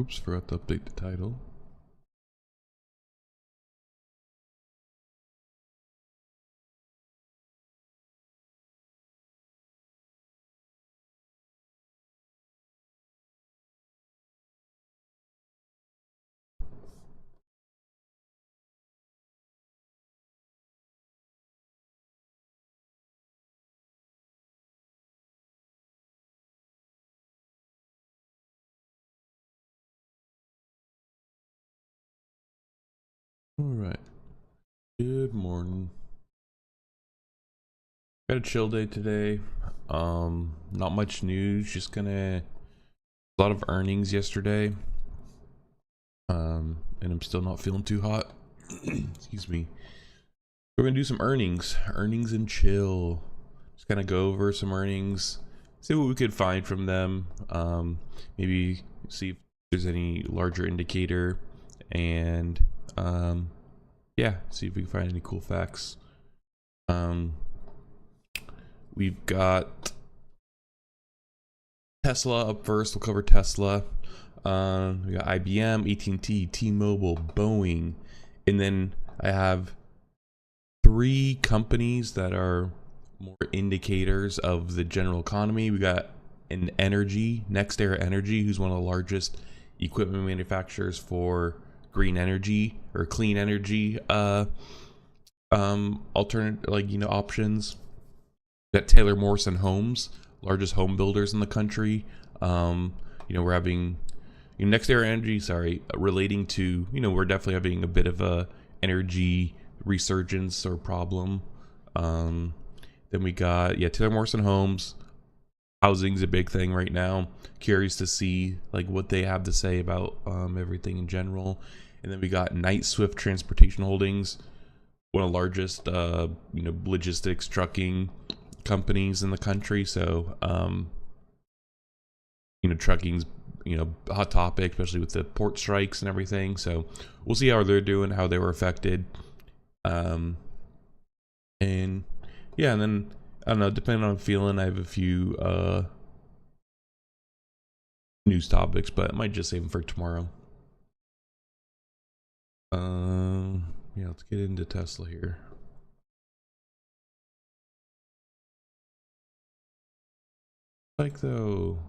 Oops, forgot to update the title. Alright. Good morning. Got a chill day today. Not much news, just a lot of earnings yesterday. And I'm still not feeling too hot. Excuse me. We're gonna do some earnings and chill. Just kind of go over some earnings, see what we could find from them. Maybe see if there's any larger indicator, and yeah, see if we can find any cool facts. We've got Tesla up first. We'll cover Tesla. We got IBM, AT&T, T-Mobile, Boeing, and then I have 3 companies that are more indicators of the general economy. We got an energy, NextEra Energy, who's one of the largest equipment manufacturers for green energy or clean energy alternate options. We got Taylor Morrison Homes, largest home builders in the country. We're having NextEra Energy, relating to, we're definitely having a bit of a energy resurgence or problem. Then we got Taylor Morrison Homes. Housing's a big thing right now. Curious to see what they have to say about everything in general. And then we got Knight Swift Transportation Holdings, one of the largest logistics trucking companies in the country. So trucking's a hot topic, especially with the port strikes and everything. So we'll see how they're doing, how they were affected. And yeah, and then I don't know, depending on feeling, I have a few news topics, but I might just save them for tomorrow. Yeah, let's get into Tesla here. Though.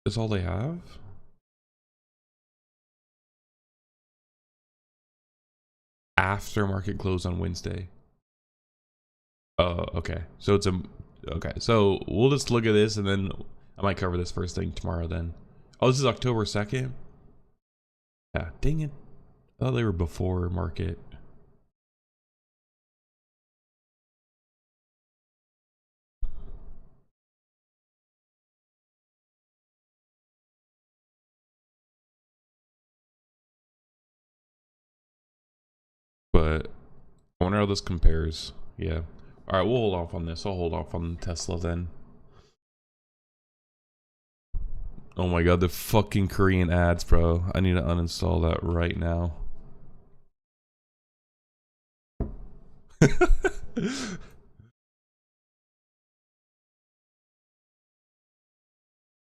That's all they have? After market close on Wednesday. Oh, okay. So it's okay. So we'll just look at this, and then I might cover this first thing tomorrow then. Oh, this is October 2nd? Yeah, dang it. I thought they were before market. But I wonder how this compares. Yeah. Alright, we'll hold off on this. I'll hold off on Tesla then. Oh my god, the fucking Korean ads, bro. I need to uninstall that right now.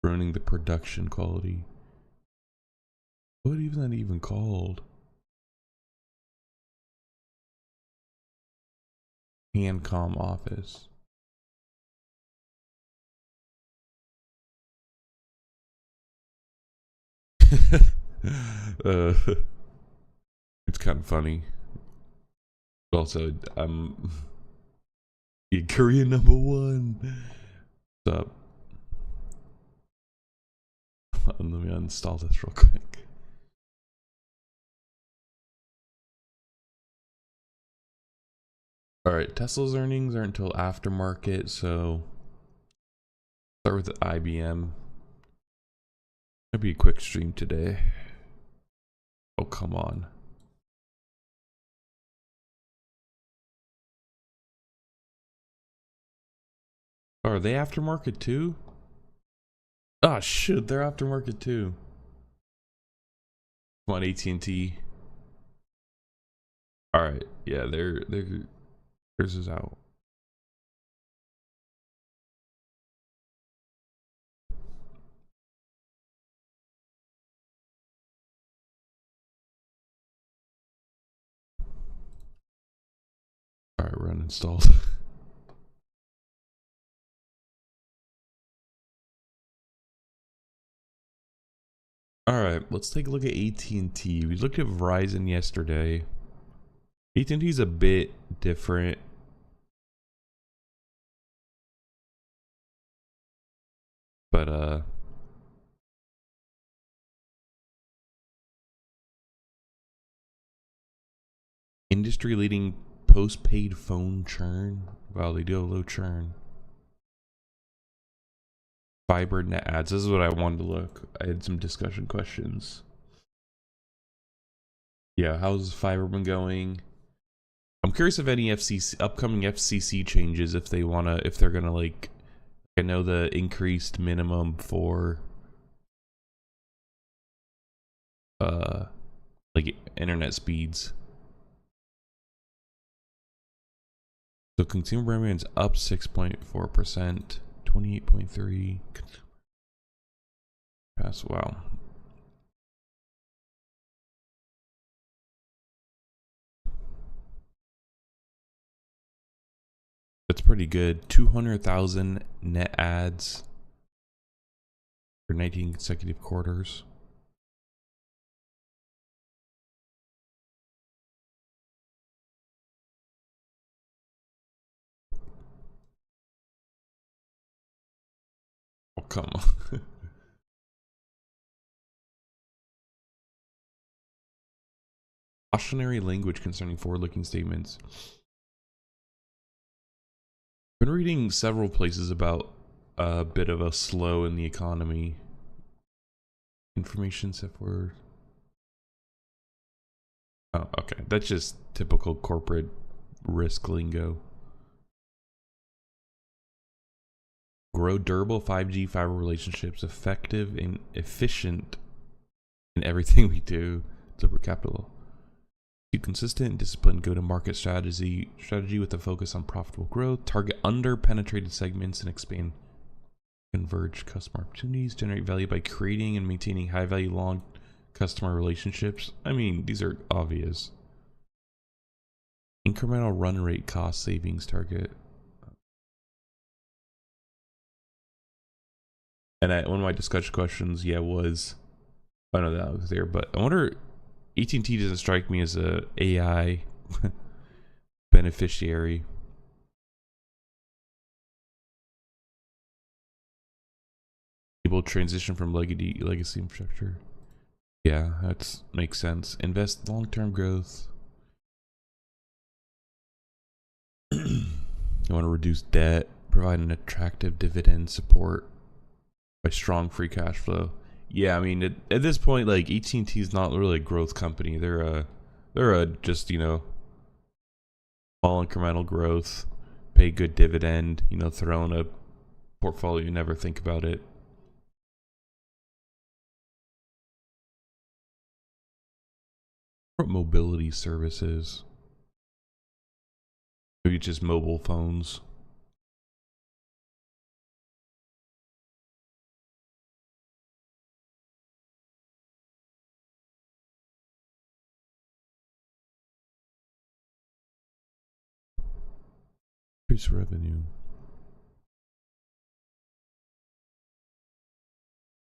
Ruining the production quality. What even that even called? Handcom office. It's kind of funny. Also, I'm Korean #1. What's up? Let me uninstall this real quick. Alright, Tesla's earnings aren't until aftermarket, so start with IBM. It'll be a quick stream today. Oh, come on. Oh, are they aftermarket too? Oh shit, they're aftermarket too. Come on, AT&T. All right, yeah, theirs is out. All right, run installed. All right, let's take a look at AT&T. We looked at Verizon yesterday. AT&T is a bit different, but industry-leading postpaid phone churn. Wow, they do have low churn. Fiber net ads. This is what I wanted to look. I had some discussion questions. Yeah, how's fiber been going? I'm curious if any upcoming FCC changes, if they're gonna like, I know the increased minimum for like internet speeds. So consumer broadband's up 6.4%, 28.3. Pass. Wow. That's pretty good. 200,000 net ads for 19 consecutive quarters. Oh, come on. Cautionary language concerning forward-looking statements. Been reading several places about a bit of a slow in the economy. Information set for. Oh, okay. That's just typical corporate risk lingo. Grow durable 5G fiber relationships, effective and efficient in everything we do. Deliver capital. Do consistent and disciplined go-to-market strategy with a focus on profitable growth. Target under-penetrated segments and expand converge customer opportunities. Generate value by creating and maintaining high-value long customer relationships. I mean, these are obvious. Incremental run rate cost savings target. And one of my discussion questions, was, I know that was there, but I wonder, AT&T doesn't strike me as a AI beneficiary. Able to transition from legacy infrastructure. Yeah, that makes sense. Invest long-term growth. You want to reduce debt, provide an attractive dividend support by strong free cash flow. Yeah, I mean, at this point, like, AT&T is not really a growth company. They're a just, small incremental growth, pay good dividend, throw in a portfolio, you never think about it. Mobility services. Maybe just mobile phones. Increase revenue.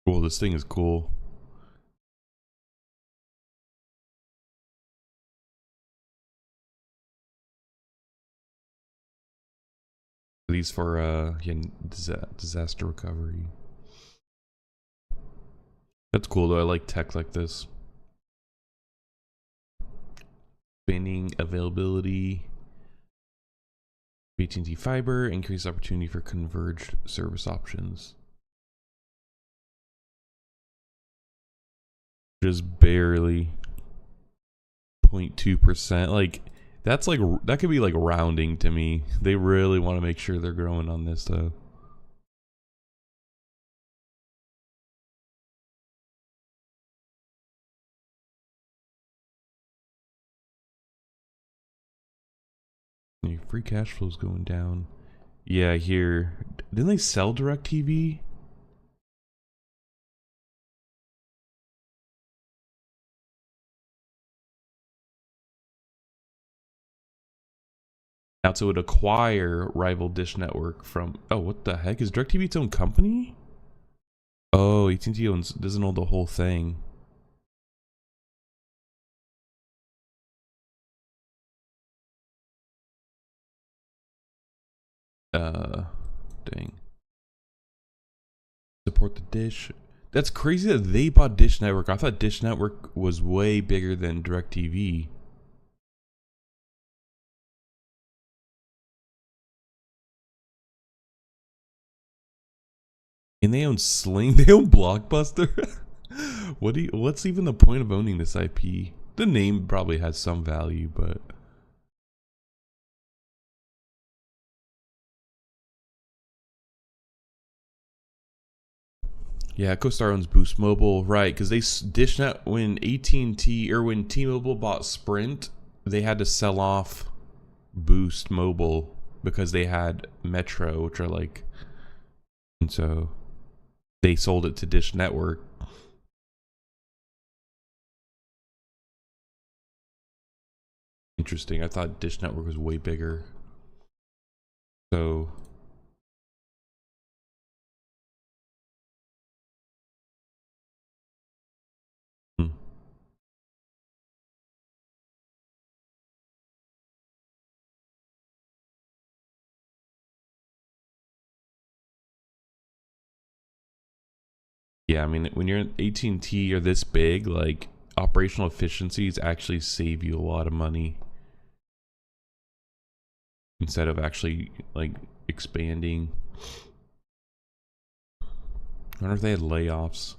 Well, this thing is cool. These for disaster recovery. That's cool though. I like tech like this. Expanding availability. AT&T fiber, increased opportunity for converged service options. Just barely 0.2%. Like, that's like, that could be like rounding to me. They really want to make sure they're growing on this though. free cash flow's going down. Yeah, here. Didn't they sell DirecTV? Now, so it would acquire rival Dish Network from. Oh, what the heck? Is DirecTV its own company? Oh, AT&T doesn't own the whole thing. Dang. Support the Dish. That's crazy that they bought Dish Network. I thought Dish Network was way bigger than DirecTV. And they own Sling. They own Blockbuster. What's even the point of owning this IP? The name probably has some value, but yeah, CoStar owns Boost Mobile, right? Because they DishNet when AT&T or when T-Mobile bought Sprint, they had to sell off Boost Mobile because they had Metro, which are like, and so they sold it to Dish Network. Interesting. I thought Dish Network was way bigger. So hmm. Yeah, I mean, when you're at AT&T or this big, like operational efficiencies actually save you a lot of money instead of actually like expanding. I wonder if they had layoffs.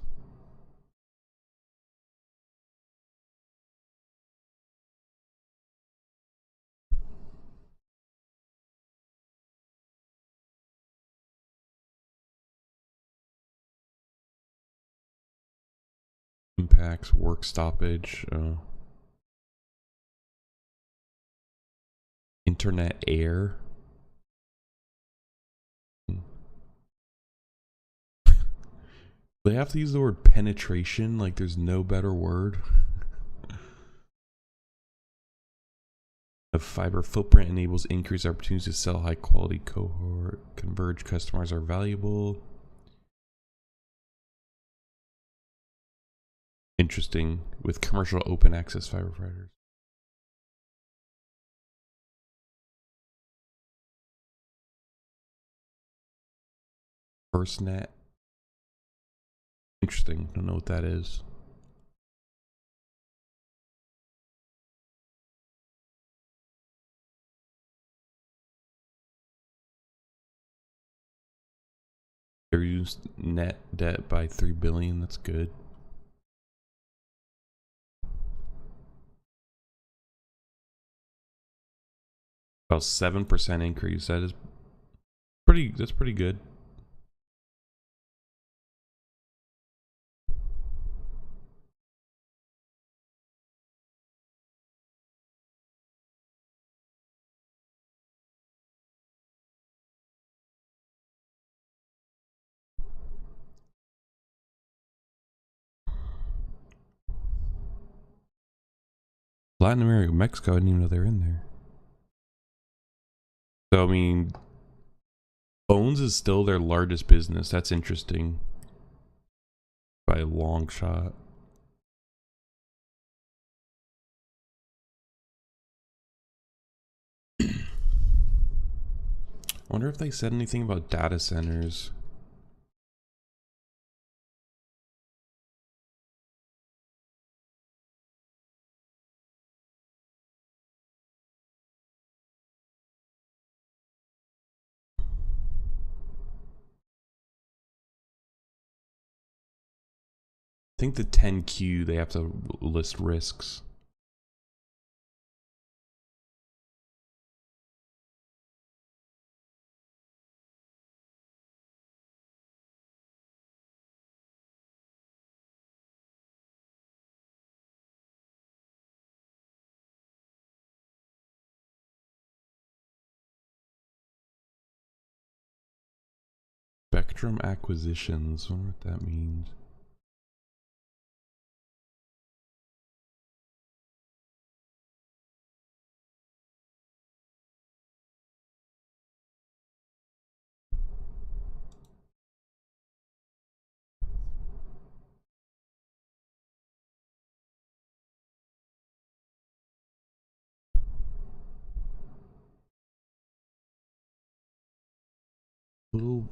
Impacts, work stoppage, internet air. They have to use the word penetration like there's no better word. A fiber footprint enables increased opportunities to sell high quality cohort. Converged customers are valuable. Interesting with commercial open access fiber providers. FirstNet. Interesting. Don't know what that is. They reduced net debt by $3 billion. That's good. About 7% increase. That is pretty. That's pretty good. Latin America, Mexico. I didn't even know they were in there. So I mean, phones is still their largest business. That's interesting by a long shot. I wonder if they said anything about data centers. I think the 10Q they have to list risks. Spectrum acquisitions. I wonder what that means. Little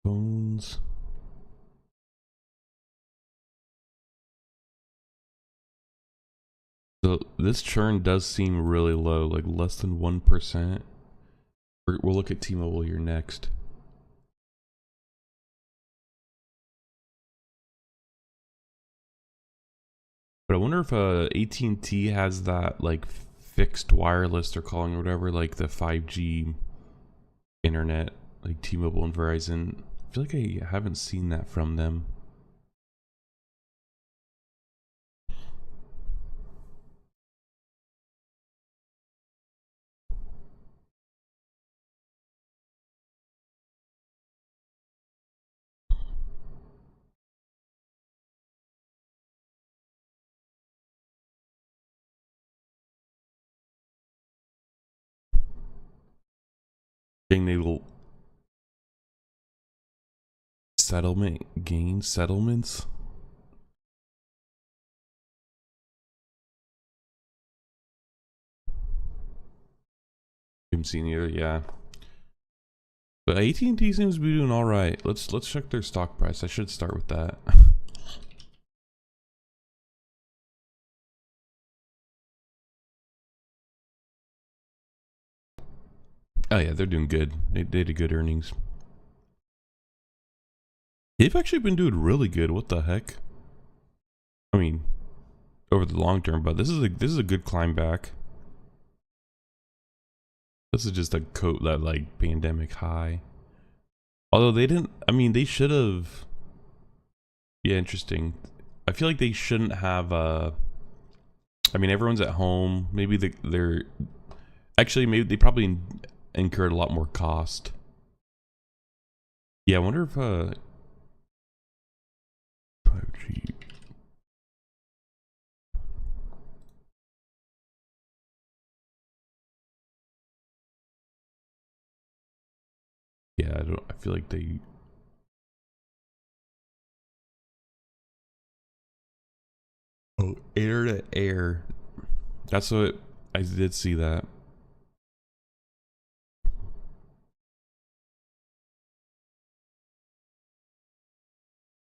phones. So this churn does seem really low, like less than 1%. We'll look at T-Mobile here next. But I wonder if AT&T has that like fixed wireless they're calling or whatever, like the 5G internet, like T-Mobile and Verizon. I feel like I haven't seen that from them. Dang, they will settlements. Haven't seen either, yeah. But AT&T seems to be doing all right. Let's check their stock price. I should start with that. Oh yeah, they're doing good. They did good earnings. They've actually been doing really good. What the heck? I mean, over the long term, but this is a good climb back. This is just that like pandemic high. Although they didn't. I mean, they should have. Yeah, interesting. I feel like they shouldn't have. I mean, everyone's at home. Maybe they're actually maybe they probably incurred a lot more cost. Yeah, I wonder if 5G. Yeah, I feel like they. Oh, air to air. That's what I did see that.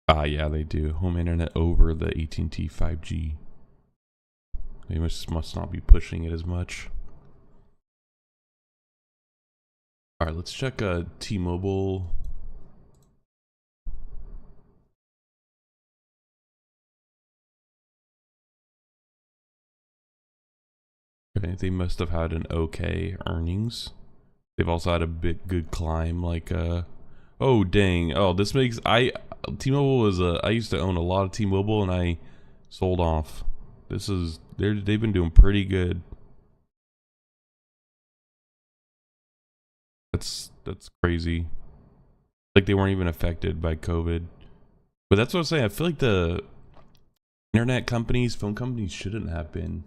Ah, yeah, they do. Home internet over the AT&T 5G. They must not be pushing it as much. All right, let's check T-Mobile. Okay, they must have had an okay earnings. They've also had a bit good climb. Like, oh dang, oh this makes T-Mobile was I used to own a lot of T-Mobile and I sold off. They've been doing pretty good. That's crazy. Like they weren't even affected by COVID. But that's what I'm saying. I feel like the internet companies, phone companies shouldn't have been.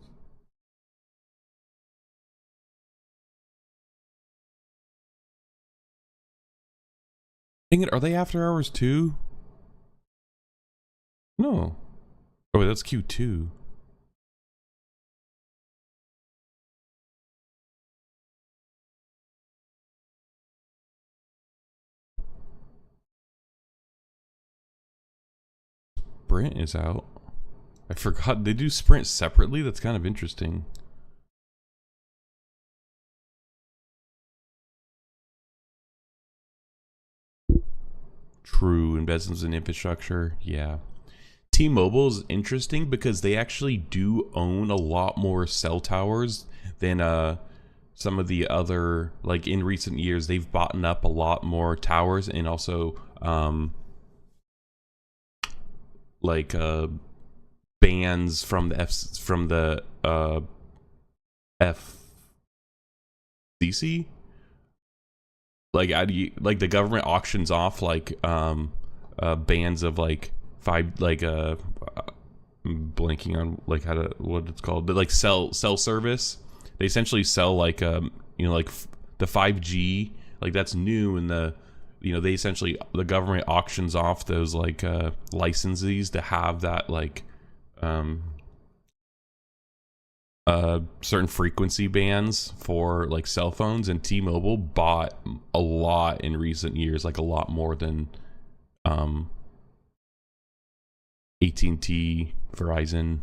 Dang it, are they after hours too? No. Oh wait, that's Q2. Sprint is out. I forgot they do Sprint separately. That's kind of interesting. True, investments in infrastructure. Yeah. T-Mobile is interesting because they actually do own a lot more cell towers than some of the other, like in recent years they've bought up a lot more towers and also like bands from the FCC. Like like the government auctions off like bands of like five like I'm blanking on like how to what it's called, but like cell service. They essentially sell like you know, like the 5G, like that's new, and the, you know, they essentially, the government auctions off those like licensees to have that like certain frequency bands for like cell phones, and T-Mobile bought a lot in recent years, like a lot more than AT&T, Verizon.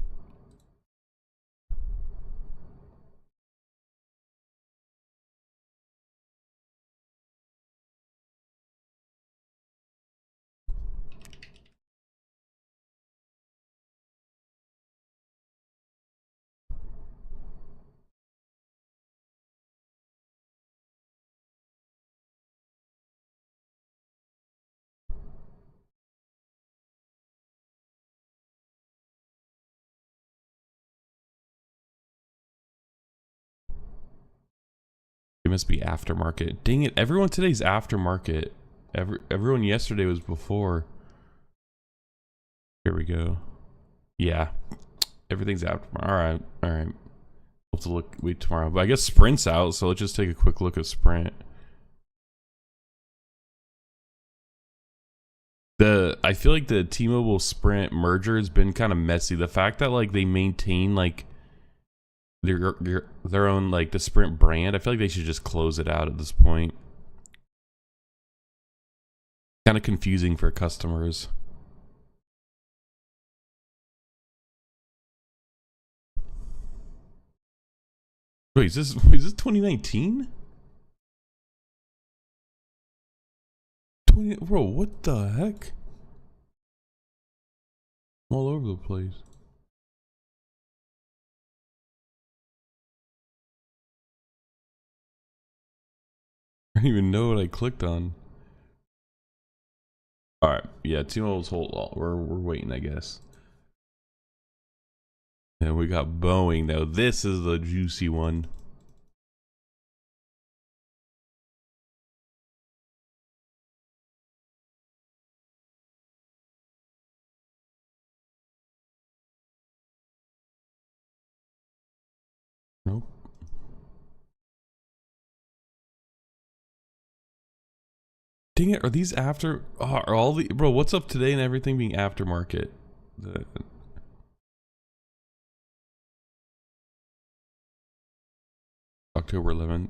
It must be aftermarket. Dang it! Everyone today's aftermarket. Everyone yesterday was before. Here we go. Yeah, everything's aftermarket. All right. We'll have to wait tomorrow. But I guess Sprint's out, so let's just take a quick look at Sprint. I feel like the T-Mobile Sprint merger has been kind of messy. The fact that like they maintain like their own like the Sprint brand, I feel like they should just close it out at this point. Kind of confusing for customers. Wait, is this 2019? Bro, what the heck? I'm all over the place. I don't even know what I clicked on. All right, yeah, T-Mobile's hold. We're waiting, I guess. And we got Boeing now. This is the juicy one. Nope. Dang it! Are these after? Oh, are all the bro? What's up today and everything being aftermarket? October 11th.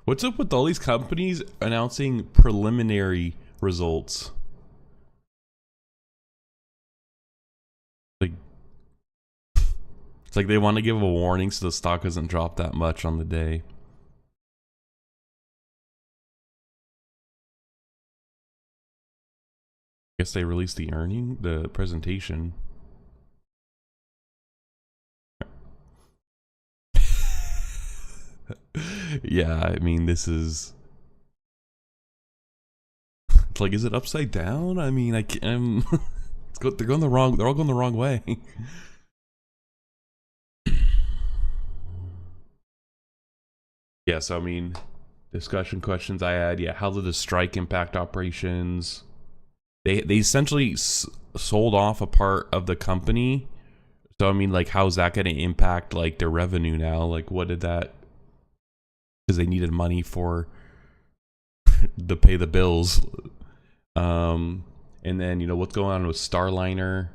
What's up with all these companies announcing preliminary results? Like, it's like they want to give a warning so the stock doesn't drop that much on the day. I guess they released the presentation. Yeah, I mean, this is. It's like, is it upside down? I mean, I can't. They're going the wrong. They're all going the wrong way. Yeah, so I mean, discussion questions I had. Yeah, how did the strike impact operations? They essentially sold off a part of the company. So I mean, like, how's that going to impact like their revenue now? Like, what did that? Because they needed money for to pay the bills. And then, you know, what's going on with Starliner?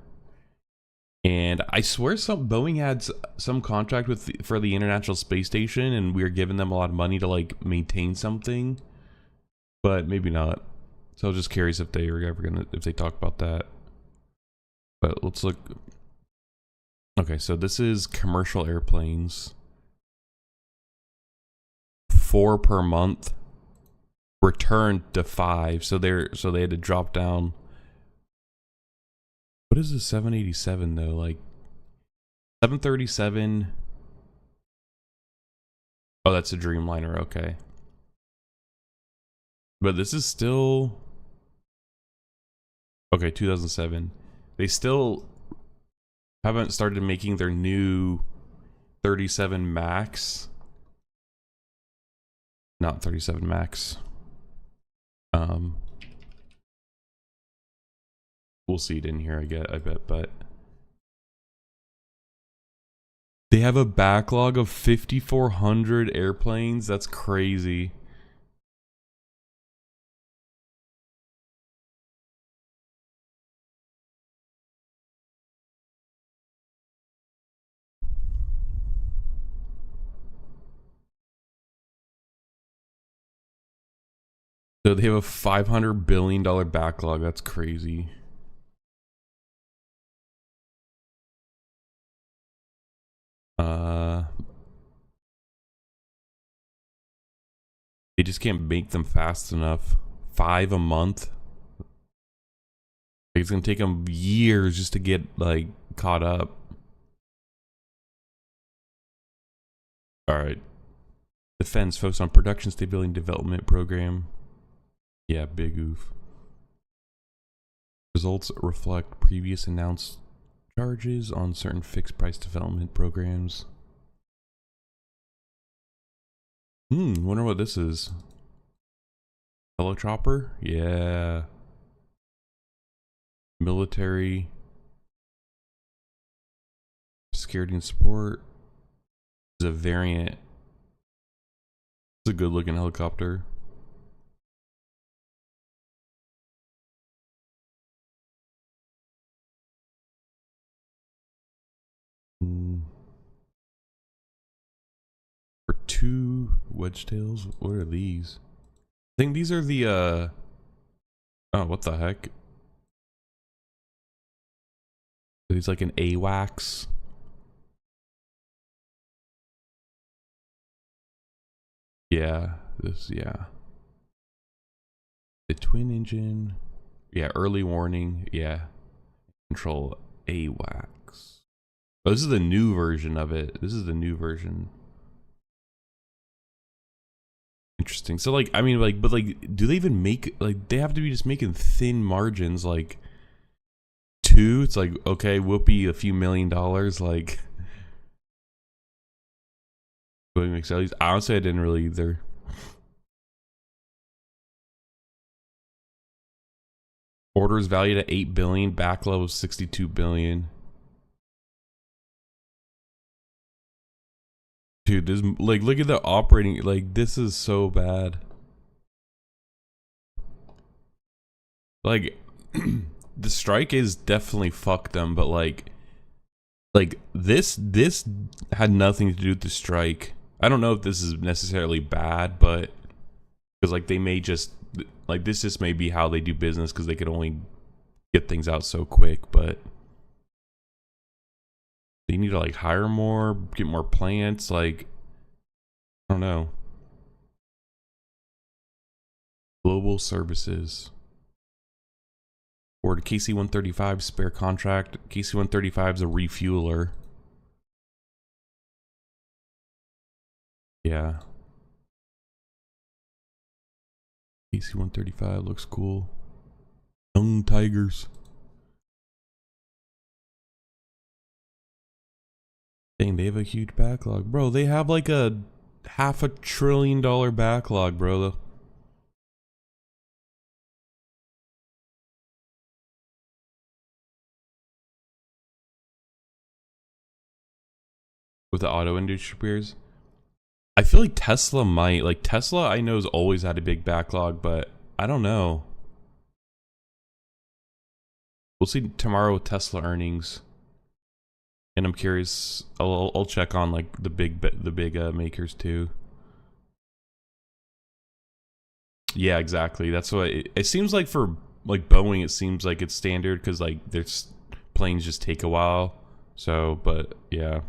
And I swear Boeing had some contract for the International Space Station, and we were giving them a lot of money to like maintain something, but maybe not. So I was just curious if they were ever if they talk about that. But let's look. Okay, so this is commercial airplanes. 4 per month. Returned to 5, so they had to drop down. What is the 787 though? Like 737. Oh, that's a Dreamliner. Okay, but this is still okay. 2007. They still haven't started making their new 37 Max. Not 37 Max. Um, we'll see it in here, I bet, but they have a backlog of 5,400 airplanes. That's crazy. So they have a $500 billion backlog. That's crazy. They just can't make them fast enough. 5 a month. It's gonna take them years just to get like caught up. All right. Defense focused on production stability and development program. Yeah, big oof. Results reflect previous announced charges on certain fixed price development programs. Wonder what this is. Helicopter? Yeah. Military. Security and support. This is a variant. It's a good looking helicopter. For 2 wedge tails. What are these? I think these are the oh, what the heck? It's like an AWACS. Yeah, yeah. The twin engine. Yeah, early warning. Yeah. Control AWACS. Oh, this is the new version of it. This is the new version. Interesting. So like, I mean, like, but like, do they even make, like, they have to be just making thin margins, like 2, it's like, okay, whoopee, a few $1 million, like Boeing makes at least. Honestly, I didn't really either. Orders valued at 8 billion, backlog of 62 billion. Dude, this, like, look at the operating, like, this is so bad. Like, the strike is definitely fucked them, but like this had nothing to do with the strike. I don't know if this is necessarily bad, but because like they may just, like, this just may be how they do business because they could only get things out so quick, but they need to like hire more, get more plants, like, I don't know. Global services. Or the KC-135 spare contract. KC-135 is a refueler. Yeah. KC-135 looks cool. Young Tigers. Dang, they have a huge backlog. Bro, they have like a $500 billion backlog, bro. With the auto industry peers. I feel like Tesla might. Like, Tesla, I know, has always had a big backlog, but I don't know. We'll see tomorrow with Tesla earnings. And I'm curious. I'll check on like the big makers too. Yeah, exactly. That's what it seems like for like Boeing. It seems like it's standard because like their planes just take a while. So, but yeah.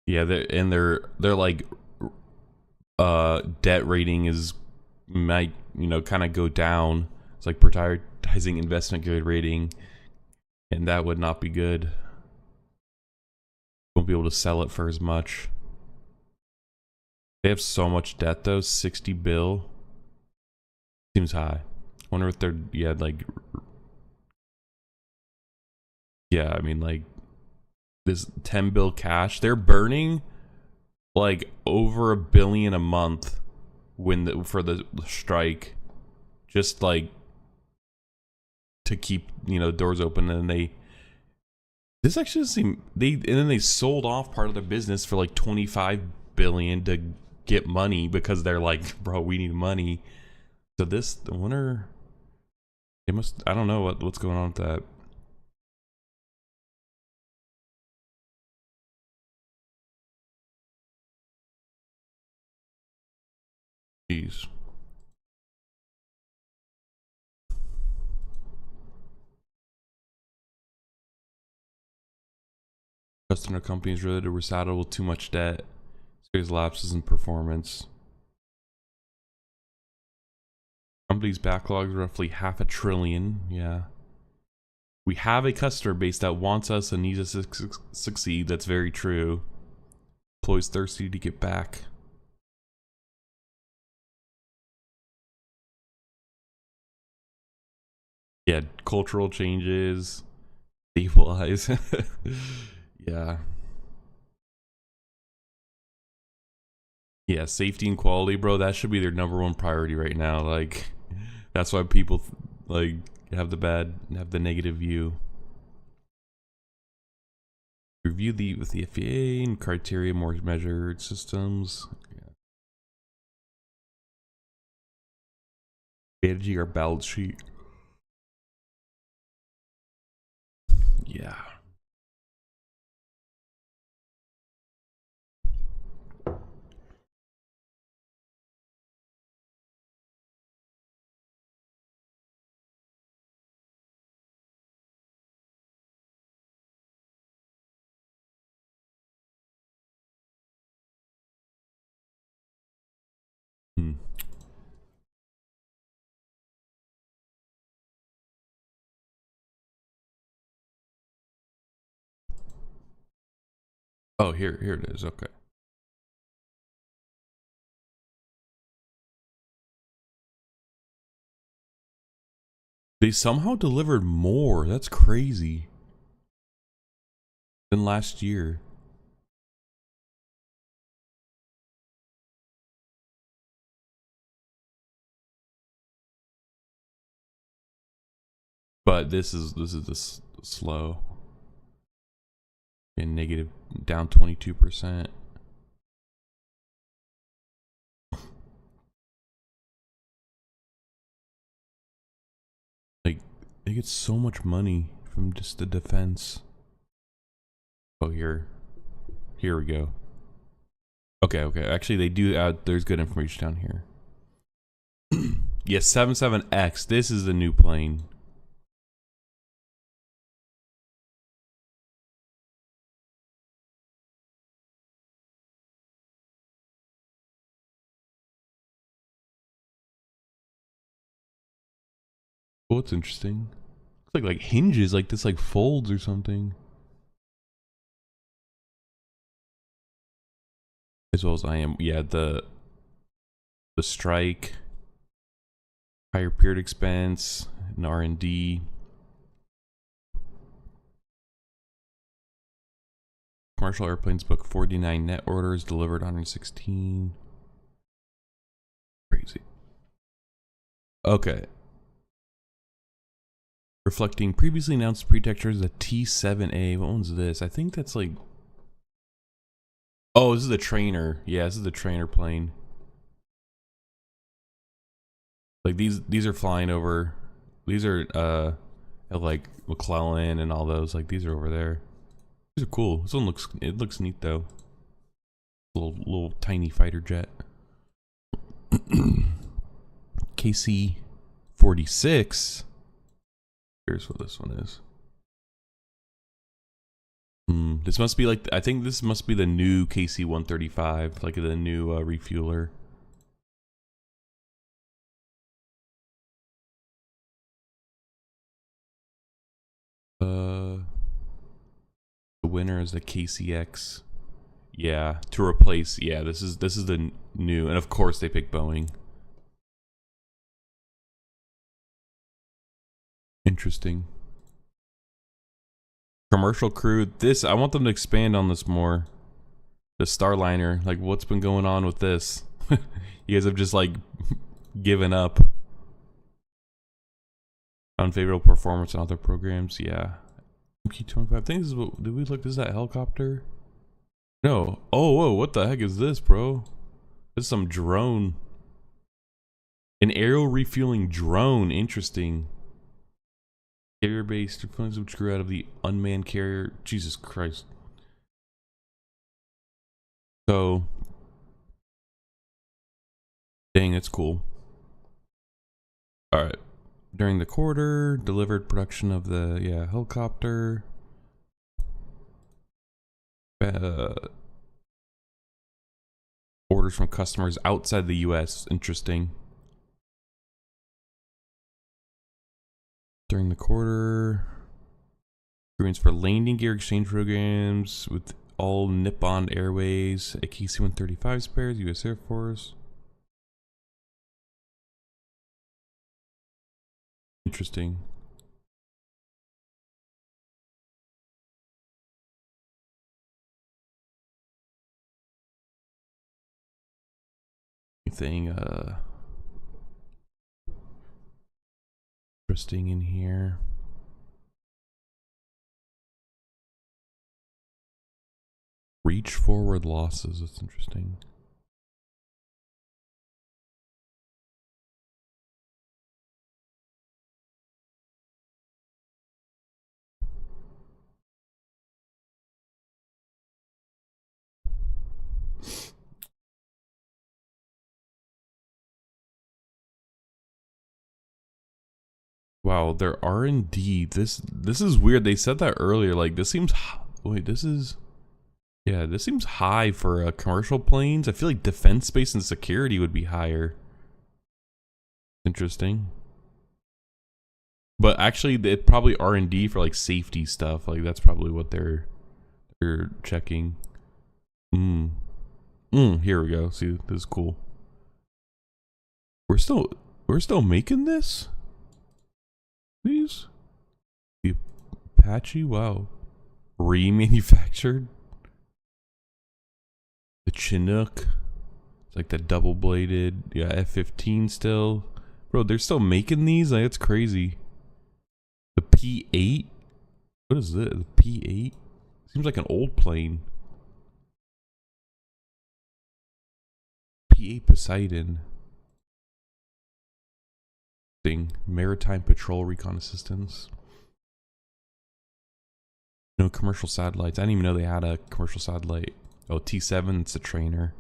Yeah, they're like debt rating is might, you know, kind of go down. It's like prioritizing investment grade rating, and that would not be good. Won't be able to sell it for as much. They have so much debt though. 60 bill seems high. Wonder if they're, yeah, like, yeah, I mean, like, this 10 bill cash. They're burning like over $1 billion a month for the strike, just like to keep doors open. And this actually doesn't seem and then they sold off part of their business for like 25 billion to get money, because they're like, bro, we need money. So I wonder, I don't know what's going on with that. Jeez. Customer companies related to recital with too much debt, serious lapses in performance. Company's backlog is roughly $500 billion. Yeah. We have a customer base that wants us and needs us to succeed. That's very true. Employees thirsty to get back. Yeah, cultural changes, stabilize. Yeah. Yeah, safety and quality, bro. That should be their #1 priority right now. Like, that's why people like have the negative view. Review with the FAA and criteria, more measured systems. Yeah. Managing our balance sheet. Yeah. Hmm. Oh, here it is. Okay. They somehow delivered more. That's crazy. Than last year. But this is this slow. And negative, down 22%. Like, they get so much money from just the defense. Oh, here we go. Okay. Actually, they do add. There's good information down here. Yes, 77X. This is the new plane. Oh, it's interesting. Looks like hinges, like this, like folds or something. As well as I am. Yeah, the strike, higher period expense, and R&D. Commercial airplanes book 49 net orders, delivered 116. Crazy. Okay. Reflecting previously announced pretextures, the T-7A. What one's this? I think that's like... Oh, this is the trainer. Yeah, this is the trainer plane. Like these are flying over. These are like McClellan and all those. Like these are over there. These are cool. This one looks neat though. Little tiny fighter jet. KC-46. Here's what this one is. This must be like, I think this must be the new KC-135, like the new refueler. The winner is the KCX. Yeah, to replace. Yeah, this is the new, and of course they pick Boeing. Interesting. Commercial crew. This, I want them to expand on this more. The Starliner, like what's been going on with this? You guys have just like given up. Unfavorable performance on other programs, yeah. MQ-25, I think this is what, did we look, this is that helicopter? No. Oh, whoa, what the heck is this, bro? This is some drone. An aerial refueling drone, interesting. Carrier-based components which grew out of the unmanned carrier. Jesus Christ. So, dang, that's cool. All right. During the quarter, delivered production of the helicopter. Orders from customers outside the U.S. Interesting. During the quarter, agreements for landing gear exchange programs with all Nippon Airways, a KC-135 spares, U.S. Air Force. Interesting. Anything interesting in here? Reach forward losses. That's interesting. Wow, their R&D. This is weird. They said that earlier. Like this seems. Wait, this is. Yeah, this seems high for commercial planes. I feel like defense, space, and security would be higher. Interesting. But actually, it probably R&D for like safety stuff. Like that's probably what they're checking. Here we go. See, this is cool. We're still making this. These. The Apache. Wow. Remanufactured. The Chinook. It's like the double-bladed. Yeah, F-15 still. Bro, they're still making these? Like, that's crazy. The P-8? What is this? The P-8? Seems like an old plane. P-8 Poseidon. Thing. Maritime Patrol Recon Assistance. No commercial satellites. I didn't even know they had a commercial satellite. Oh, T7, it's a trainer.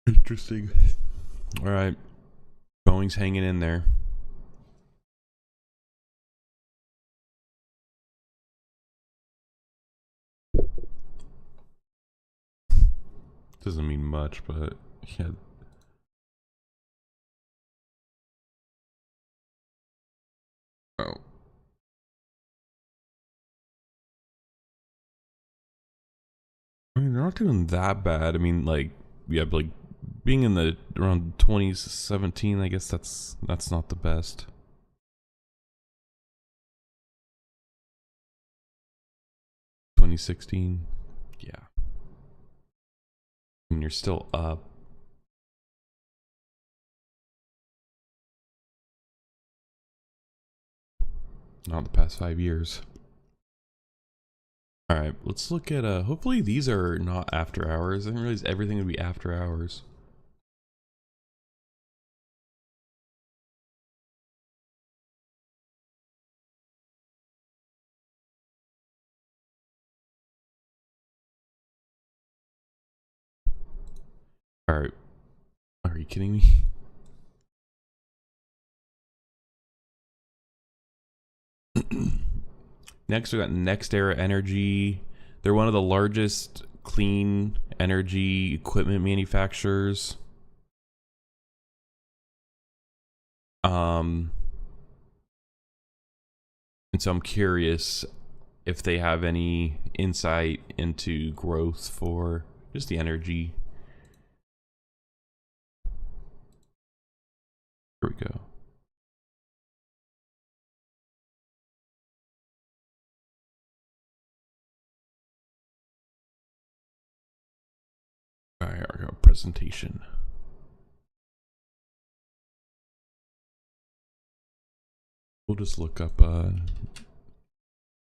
Interesting. All right. Boeing's hanging in there. Doesn't mean much, but yeah. Oh. I mean, they're not doing that bad. I mean, like, yeah, like being in the around 2017, I guess that's not the best. 2016, yeah. I mean, you're still up. Not the past 5 years. All right, let's look at hopefully these are not after hours. I didn't realize everything would be after hours. All right. Are you kidding me? Next, we got Next Era Energy. They're one of the largest clean energy equipment manufacturers. And so I'm curious if they have any insight into growth for just the energy. Here we go. All right, here we go. Presentation. We'll just look up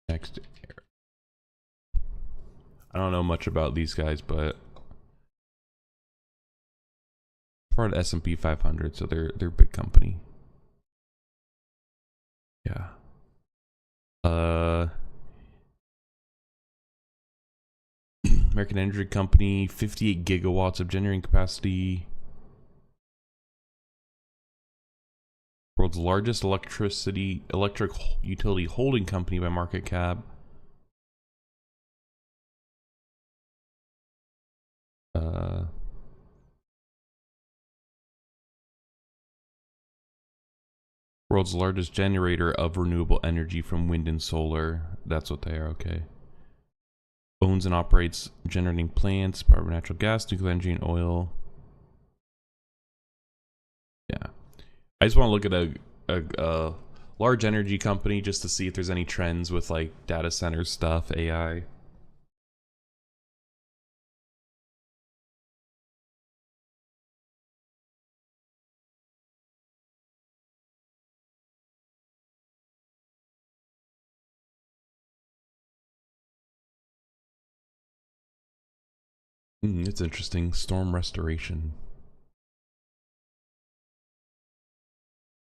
next. I don't know much about these guys, but part of S&P 500, so they're a big company. Yeah. American Energy Company, 58 gigawatts of generating capacity. World's largest electric utility holding company by market cap. World's largest generator of renewable energy from wind and solar. That's what they are, okay. Owns and operates generating plants, power by natural gas, nuclear energy, and oil. Yeah. I just want to look at a large energy company just to see if there's any trends with like data center stuff, AI. It's interesting. Storm restoration.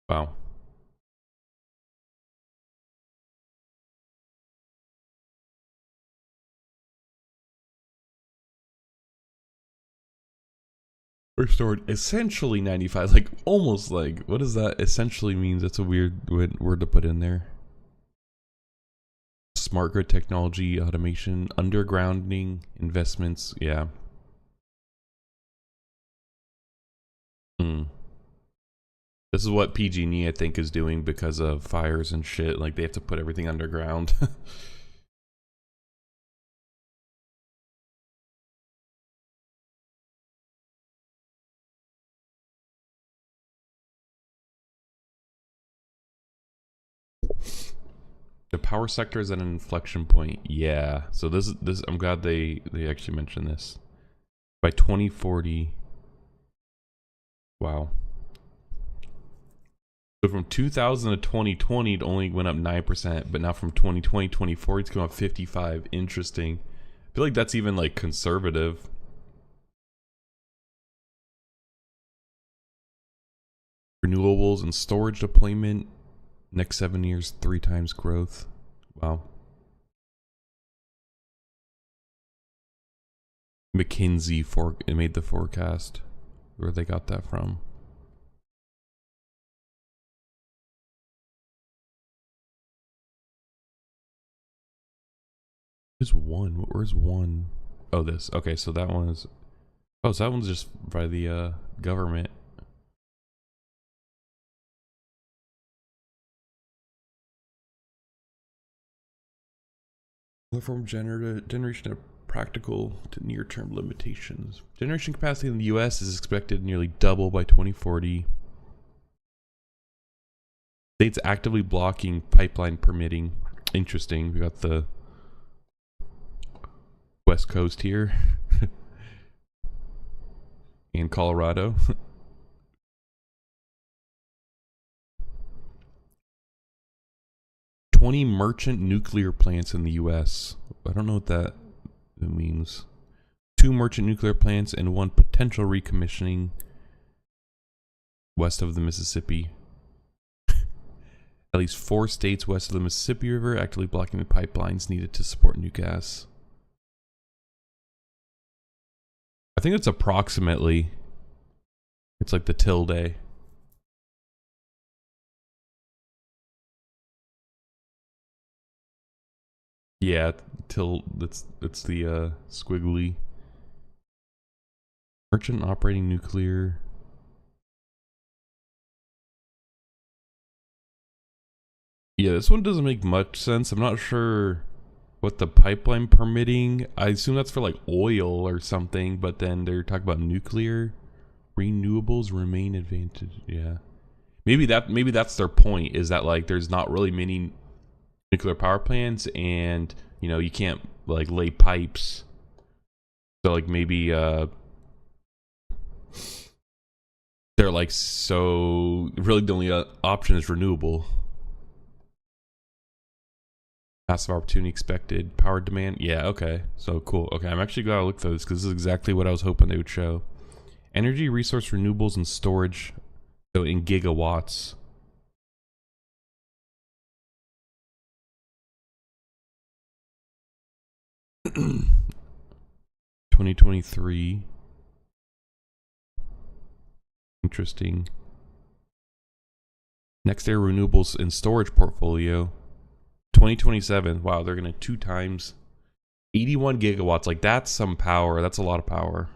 Wow. Restored essentially 95, like almost like, what does that essentially means? That's a weird word to put in there. Smart grid technology, automation, undergrounding, investments, yeah. This is what PG&E I think is doing because of fires and shit, like they have to put everything underground. The power sector is at an inflection point. Yeah. So this I'm glad they actually mentioned this. By 2040. Wow. So from 2000 to 2020 it only went up 9%, but now from 2020 2040 it's going up 55. Interesting. I feel like that's even like conservative. Renewables and storage deployment next 7 years 3 times growth. Wow. McKinsey made the forecast. Where they got that from? Where's one? Oh, this. Okay, so that one is. Oh, so that one's just by the government. From generation of practical to near-term limitations. Generation capacity in the U.S. is expected to nearly double by 2040. States actively blocking pipeline permitting. Interesting. We got the West Coast here. In Colorado. 20 merchant nuclear plants in the U.S. I don't know what that means. 2 merchant nuclear plants and 1 potential recommissioning west of the Mississippi. At least 4 states west of the Mississippi River actively blocking the pipelines needed to support new gas. I think it's approximately. It's like the tilde. Yeah, it's the squiggly. Merchant operating nuclear. Yeah, this one doesn't make much sense. I'm not sure What the pipeline permitting? I assume that's for like oil or something, but then they're talking about nuclear renewables remain advantage. Yeah. Maybe that's their point, is that like there's not really many nuclear power plants, and you know you can't like lay pipes, so like maybe they're like, so really the only option is renewable. Massive opportunity expected, power demand. Yeah, okay, so cool. Okay, I'm actually glad I looked through this because this is exactly what I was hoping they would show. Energy resource renewables and storage, so in gigawatts. 2023. Interesting. Next air renewables and storage portfolio. 2027. Wow, they're gonna 2 times 81 gigawatts. Like that's some power. That's a lot of power.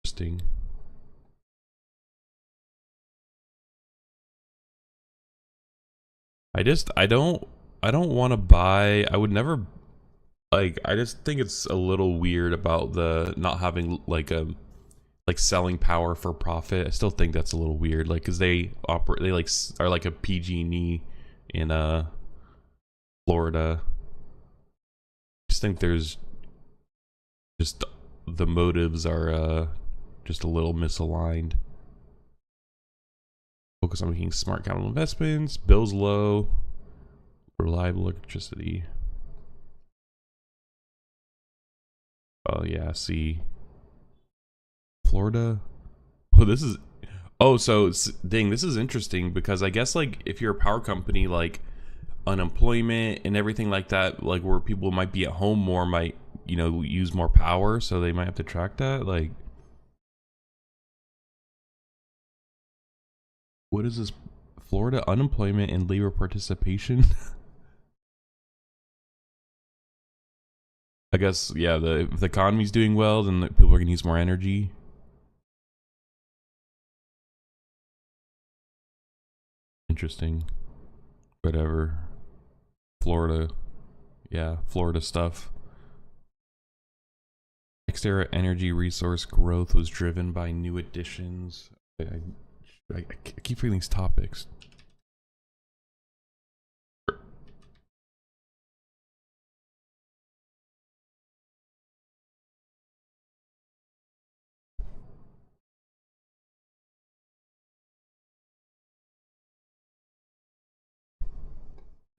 Interesting. I don't want to buy. I would never, like, I just think it's a little weird about the not having like a like selling power for profit. I still think that's a little weird, like, because they operate, they like are like a PG&E in Florida. I just think there's just the motives are just a little misaligned. Focus on making smart capital investments, bills low, reliable electricity. Oh yeah, see, Florida. Oh, this is. Oh, so dang, this is interesting because I guess like if you're a power company, like unemployment and everything like that, like where people might be at home more, might, you know, use more power, so they might have to track that. Like, what is this? Florida unemployment and labor participation. I guess, yeah, if the economy's doing well, then people are gonna use more energy. Interesting. Whatever. Florida. Yeah, Florida stuff. Next era energy resource growth was driven by new additions. I keep reading these topics.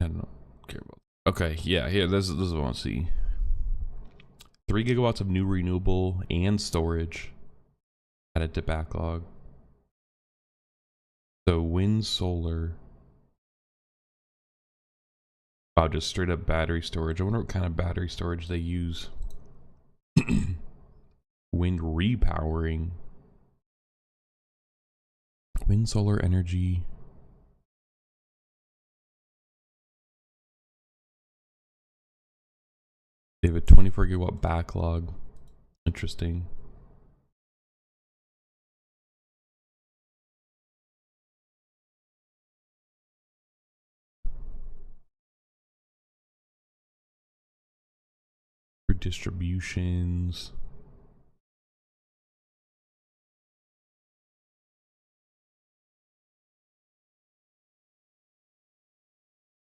I don't know. Care about. Okay, yeah, this is what I want to see. 3 gigawatts of new renewable and storage added to backlog. So wind, solar. Wow, just straight up battery storage. I wonder what kind of battery storage they use. Wind repowering. Wind, solar energy. They have a 24 gigawatt backlog. Interesting. For distributions.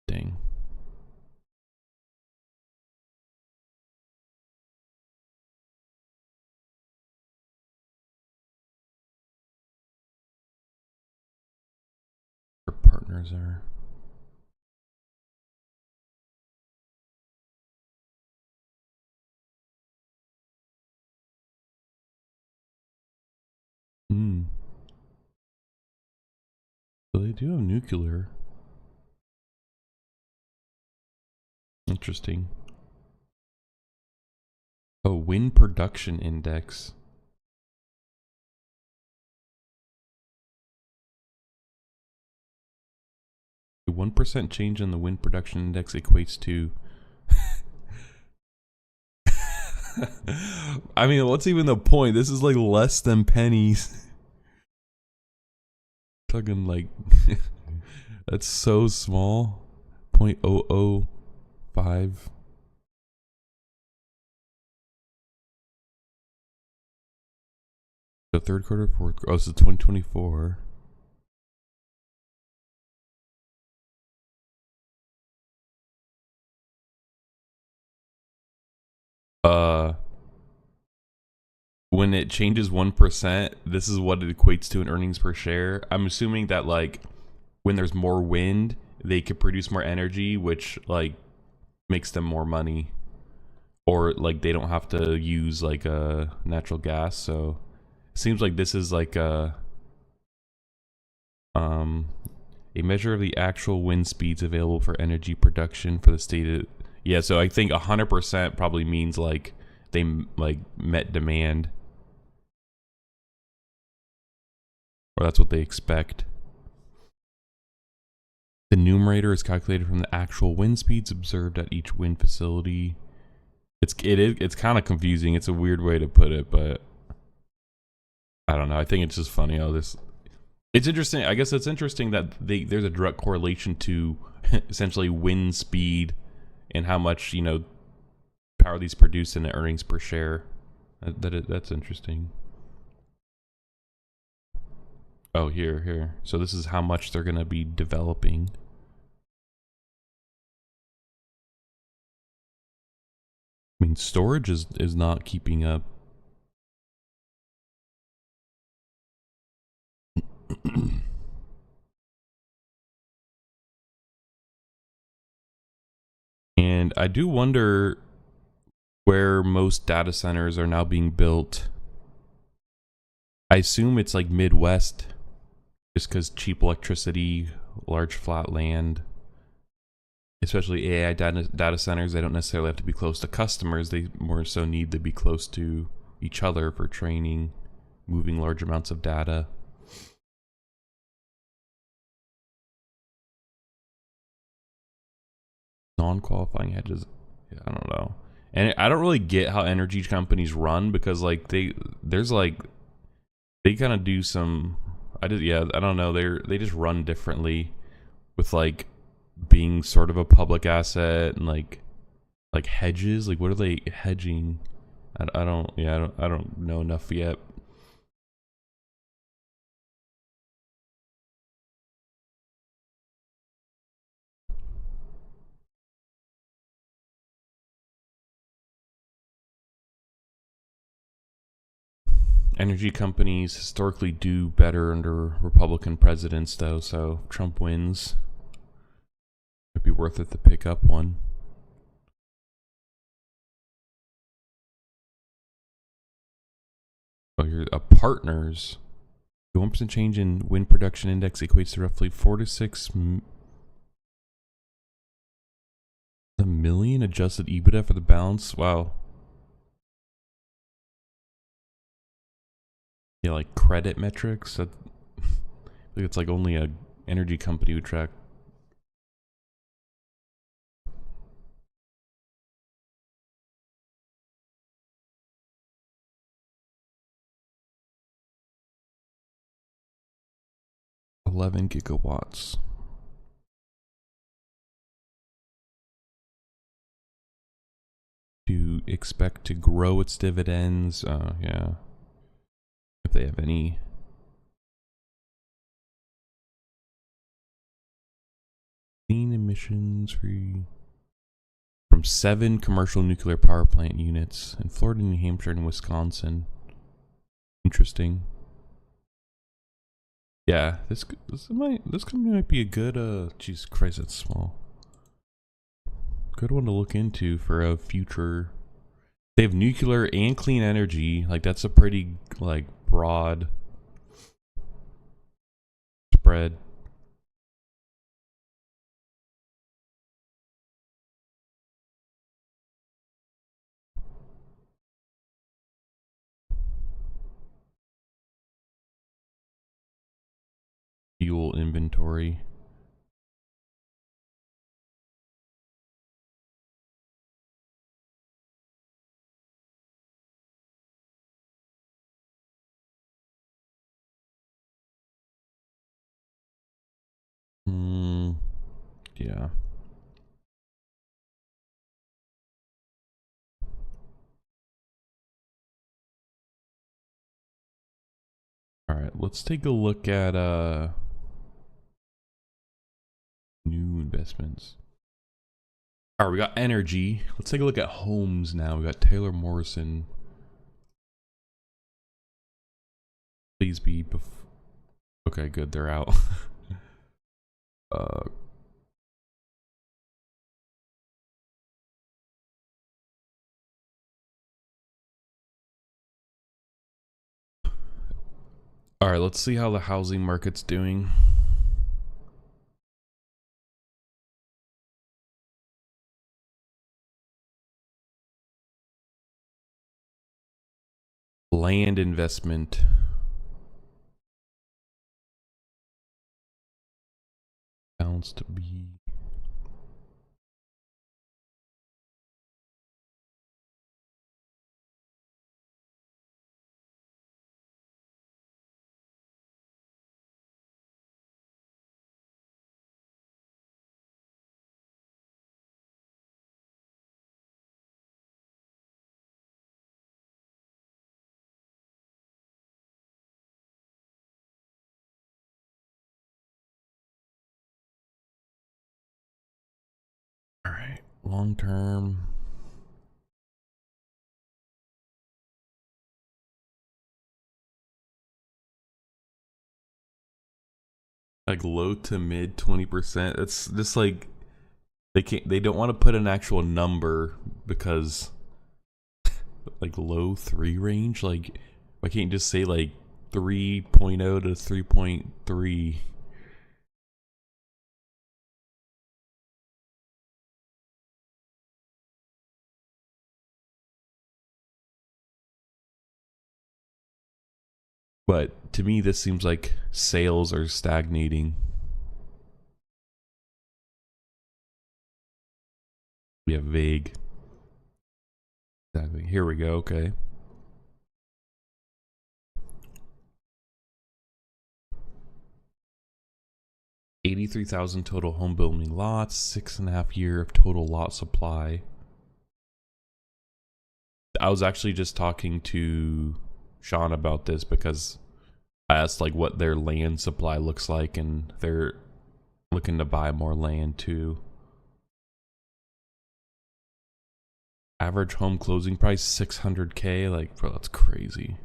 Dang. Their partners are. Hmm. So they do have nuclear. Interesting. Oh, wind production index. 1% change in the wind production index equates to. I mean, what's even the point? This is like less than pennies. talking like that's so small. 0.005. The third quarter, fourth quarter. Oh, so 2024. When it changes 1%, this is what it equates to in earnings per share. I'm assuming that like when there's more wind, they could produce more energy, which like makes them more money, or like they don't have to use like natural gas. So it seems like this is like um a measure of the actual wind speeds available for energy production for the state. Yeah, so I think 100% probably means like they like met demand, or that's what they expect. The numerator is calculated from the actual wind speeds observed at each wind facility. It's kind of confusing. It's a weird way to put it, but I don't know. I think it's just funny how this. It's interesting. I guess it's interesting that there's a direct correlation to essentially wind speed and how much power these produce in the earnings per share. That's interesting. Oh, here. So this is how much they're gonna be developing. I mean, storage is not keeping up. And I do wonder where most data centers are now being built. I assume it's like Midwest, just because cheap electricity, large flat land, especially AI data centers. They don't necessarily have to be close to customers. They more so need to be close to each other for training, moving large amounts of data. Non-qualifying hedges, yeah, I don't know. And I don't really get how energy companies run, because like they kind of do some, I don't know, they just run differently, with like being sort of a public asset and like hedges. Like what are they hedging? I don't know enough yet. Energy companies historically do better under Republican presidents, though, so if Trump wins, it'd be worth it to pick up one. Oh, you're partners. The 1% change in wind production index equates to roughly 4 to 6 million adjusted EBITDA for the balance. Wow. Yeah, like credit metrics. I think it's like only a energy company would track. $11 gigawatts. To expect to grow its dividends. Yeah. If they have any. Clean emissions free. From 7 commercial nuclear power plant units in Florida, New Hampshire, and Wisconsin. Interesting. Yeah, this company might be a good Jesus Christ, that's small. Good one to look into for a future. They have nuclear and clean energy. Like that's a pretty like broad spread. Fuel inventory. Yeah. All right, let's take a look at new investments. All right, we got energy. Let's take a look at homes now. We got Taylor Morrison. Please be. Okay, good. They're out. uh, all right, let's see how the housing market's doing. Land investment. Bounce to be. All right, long term. Like low to mid 20%. It's just like they don't want to put an actual number because like low 3 range, like why can't you just say like 3.0 to 3.3? But to me this seems like sales are stagnating. We have vague. Exactly. Here we go. Okay. $83,000 total home building lots, 6.5 year of total lot supply. I was actually just talking to Sean about this because I asked like what their land supply looks like, and they're looking to buy more land too. Average home closing price $600K. Like, bro, that's crazy.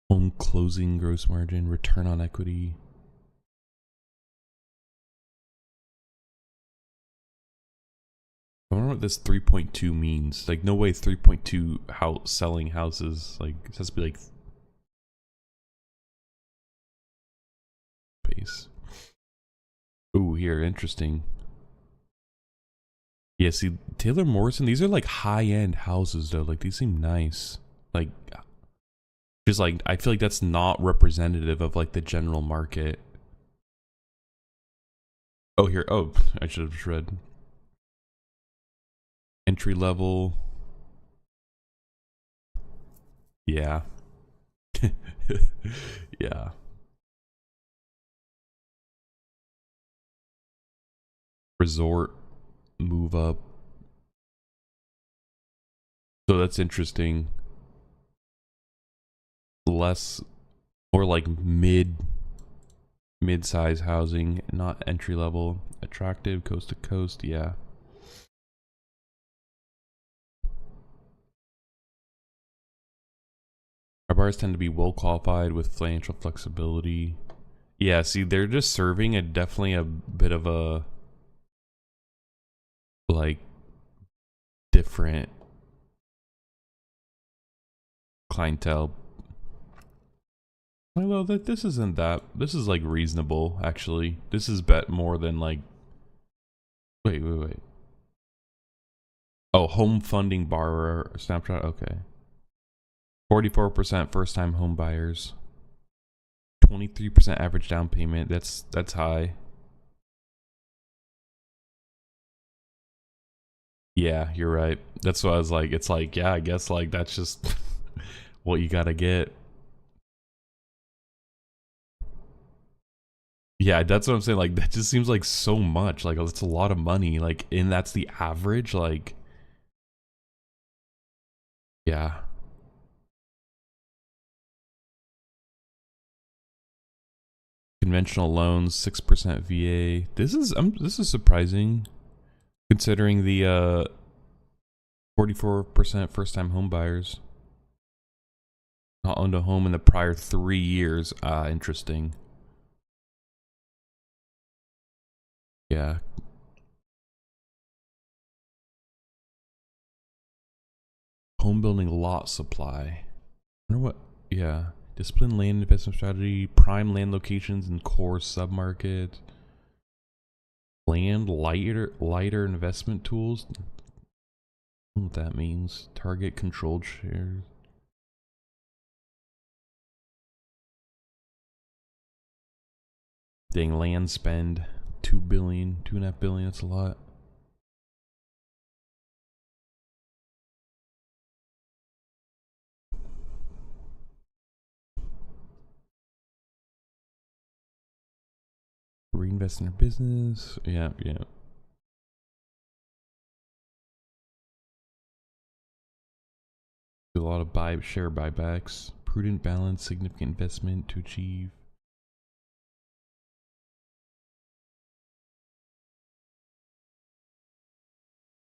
Home closing gross margin, return on equity. I wonder what this 3.2 means. Like, no way 3.2 selling houses. Like, it has to be like base. Ooh, here, interesting. Yeah, see, Taylor Morrison, these are like high-end houses though. Like, these seem nice. Like, just like, I feel like that's not representative of like the general market. Oh, here. Oh, I should have just read. Entry level. Yeah. Yeah. Resort, move up. So that's interesting. Less, or like mid-size housing, not entry level. Attractive, coast to coast. Yeah. Our buyers tend to be well qualified with financial flexibility. Yeah, see, they're just serving definitely a bit of a like different clientele. Although that this isn't that. This is like reasonable actually. This is bet more than like. Wait. Oh, home funding borrower snapshot. Okay. 44% first time home buyers. 23% average down payment. That's high. Yeah, you're right. That's what I was like. It's like, yeah, I guess like that's just what you gotta get. Yeah, that's what I'm saying. Like that just seems like so much. Like that's a lot of money. Like, and that's the average. Like, yeah. Conventional loans, 6% VA. This is surprising, considering the 44% first-time home buyers not owned a home in the prior 3 years. Interesting. Yeah. Home building lot supply. I wonder what. Yeah. Disciplined land investment strategy, prime land locations in core submarket, land lighter investment tools. I don't know what that means. Target controlled shares. Dang, land spend 2 billion, 2.5 billion. That's a lot. Reinvest in their business. Yeah, yeah. Do a lot of share buybacks. Prudent balance, significant investment to achieve.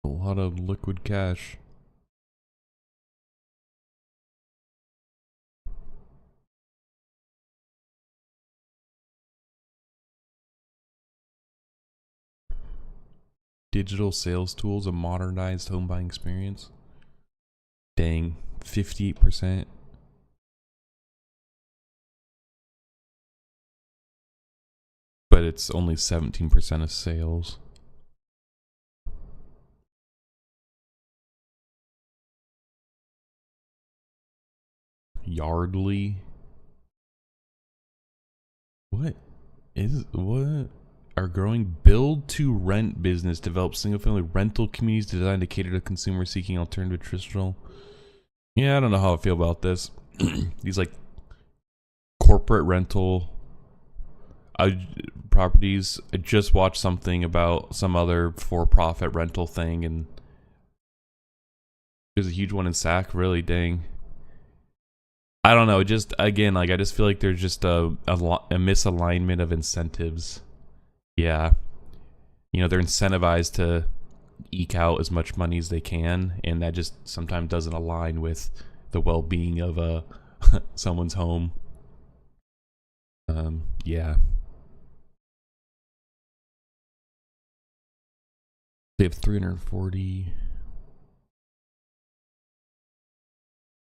A lot of liquid cash. Digital sales tools, a modernized home buying experience. Dang, 58%. But it's only 17% of sales. Yardley. What? Our growing build to rent business develops single family rental communities designed to cater to consumers seeking alternative traditional. Yeah, I don't know how I feel about this. These like corporate rental properties. I just watched something about some other for-profit rental thing, and there's a huge one in Sac. Really, dang. I don't know. Just again, like I just feel like there's just a misalignment of incentives. Yeah, they're incentivized to eke out as much money as they can, and that just sometimes doesn't align with the well-being of someone's home. Yeah. They have 340.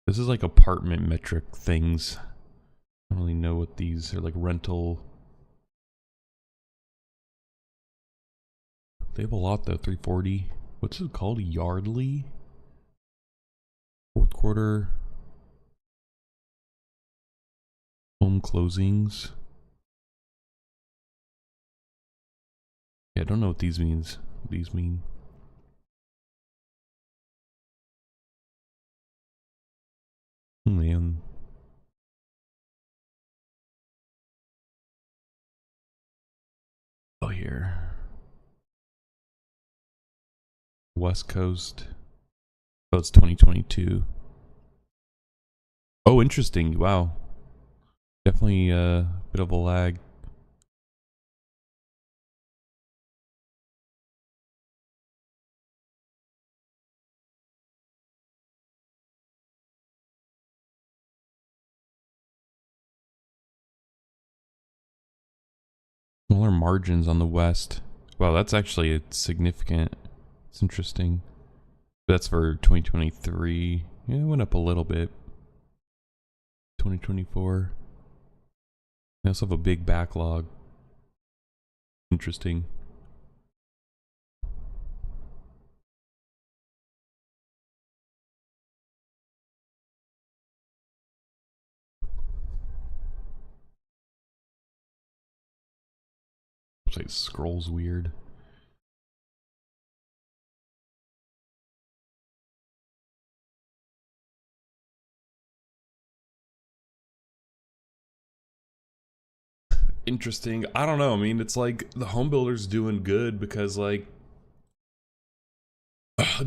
This is like apartment metric things. I don't really know what these are, like rental. They have a lot though, 340. What's it called? Yardley? Fourth quarter home closings. Yeah, I don't know what these means. These mean. Man. Oh, here. West Coast. Oh, it's 2022. Oh, interesting. Wow. Definitely a bit of a lag. Smaller margins on the West. Wow, that's actually significant. It's interesting. That's for 2023. Yeah, it went up a little bit. 2024. They also have a big backlog. Interesting. Looks like scrolls weird. interesting. I don't know. I mean, it's like the home builders doing good because like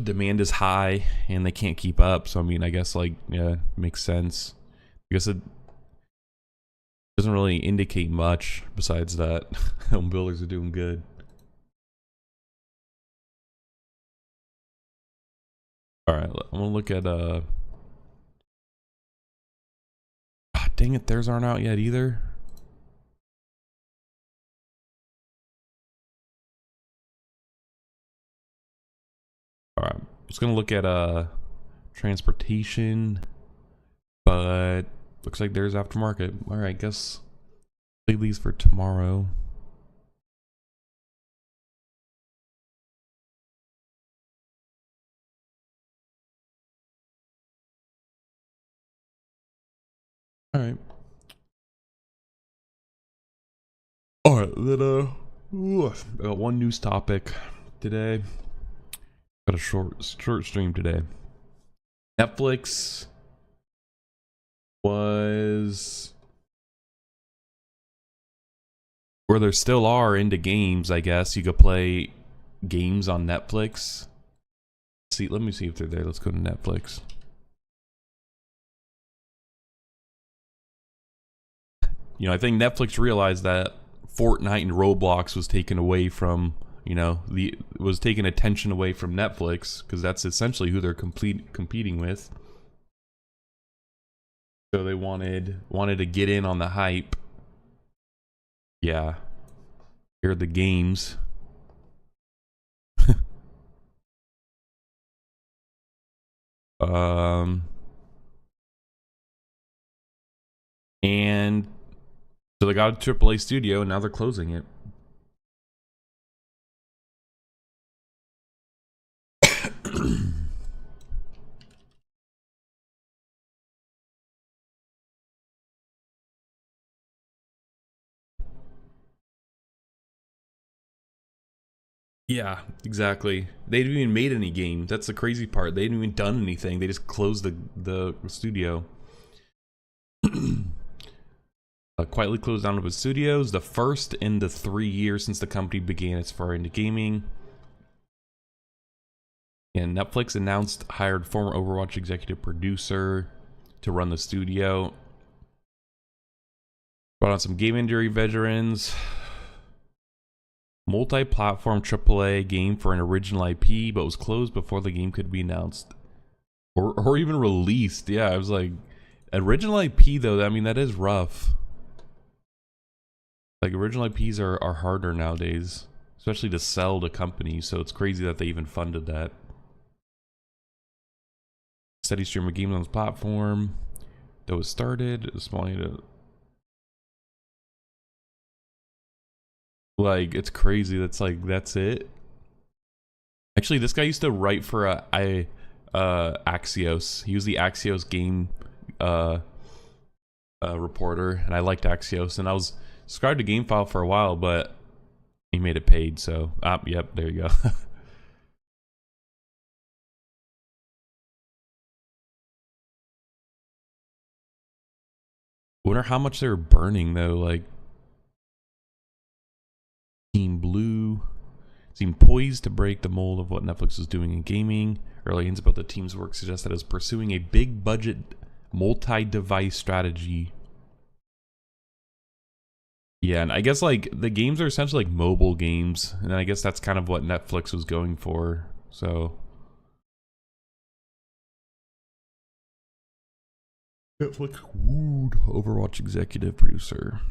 demand is high and they can't keep up. So I mean, I guess like yeah, makes sense. I guess it doesn't really indicate much besides that home builders are doing good. All right, I'm gonna look at dang it, theirs aren't out yet either. All right, I'm just gonna look at transportation, but looks like there's aftermarket. All right, guess leave these for tomorrow. All right. All right, then I got one news topic today. Got a short stream today. Netflix was, where there still are into games, I guess. You could play games on Netflix. See, let me see if they're there. Let's go to Netflix. You know, I think Netflix realized that Fortnite and Roblox was taken away from, you know, was taking attention away from Netflix because that's essentially who they're competing with. So they wanted to get in on the hype. Yeah. Here are the games. And so they got a AAA studio and now they're closing it. Yeah, exactly. They didn't even made any game. That's the crazy part. They hadn't even done anything. They just closed the studio. Quietly closed down of its studios, the first in the 3 years since the company began its foray into gaming. And Netflix announced hired former Overwatch executive producer to run the studio. Brought on some game industry veterans. Multi-platform AAA game for an original IP, but was closed before the game could be announced or even released. Yeah, I was like, original IP though. I mean, that is rough. Like original IPs are harder nowadays, especially to sell to companies. So it's crazy that they even funded that. Steady stream of games on this platform. Though it started, it's wanting to. Like it's crazy. That's it. Actually, this guy used to write for Axios. He was the Axios game reporter, and I liked Axios, and I was subscribed to GameFile for a while, but he made it paid. So, yep, there you go. Wonder how much they were burning though. Like Team Blue seemed poised to break the mold of what Netflix was doing in gaming. Early hints about the team's work suggest that it was pursuing a big budget multi-device strategy. Yeah, and I guess like the games are essentially like mobile games, and I guess that's kind of what Netflix was going for. So Netflix wooed Overwatch executive producer.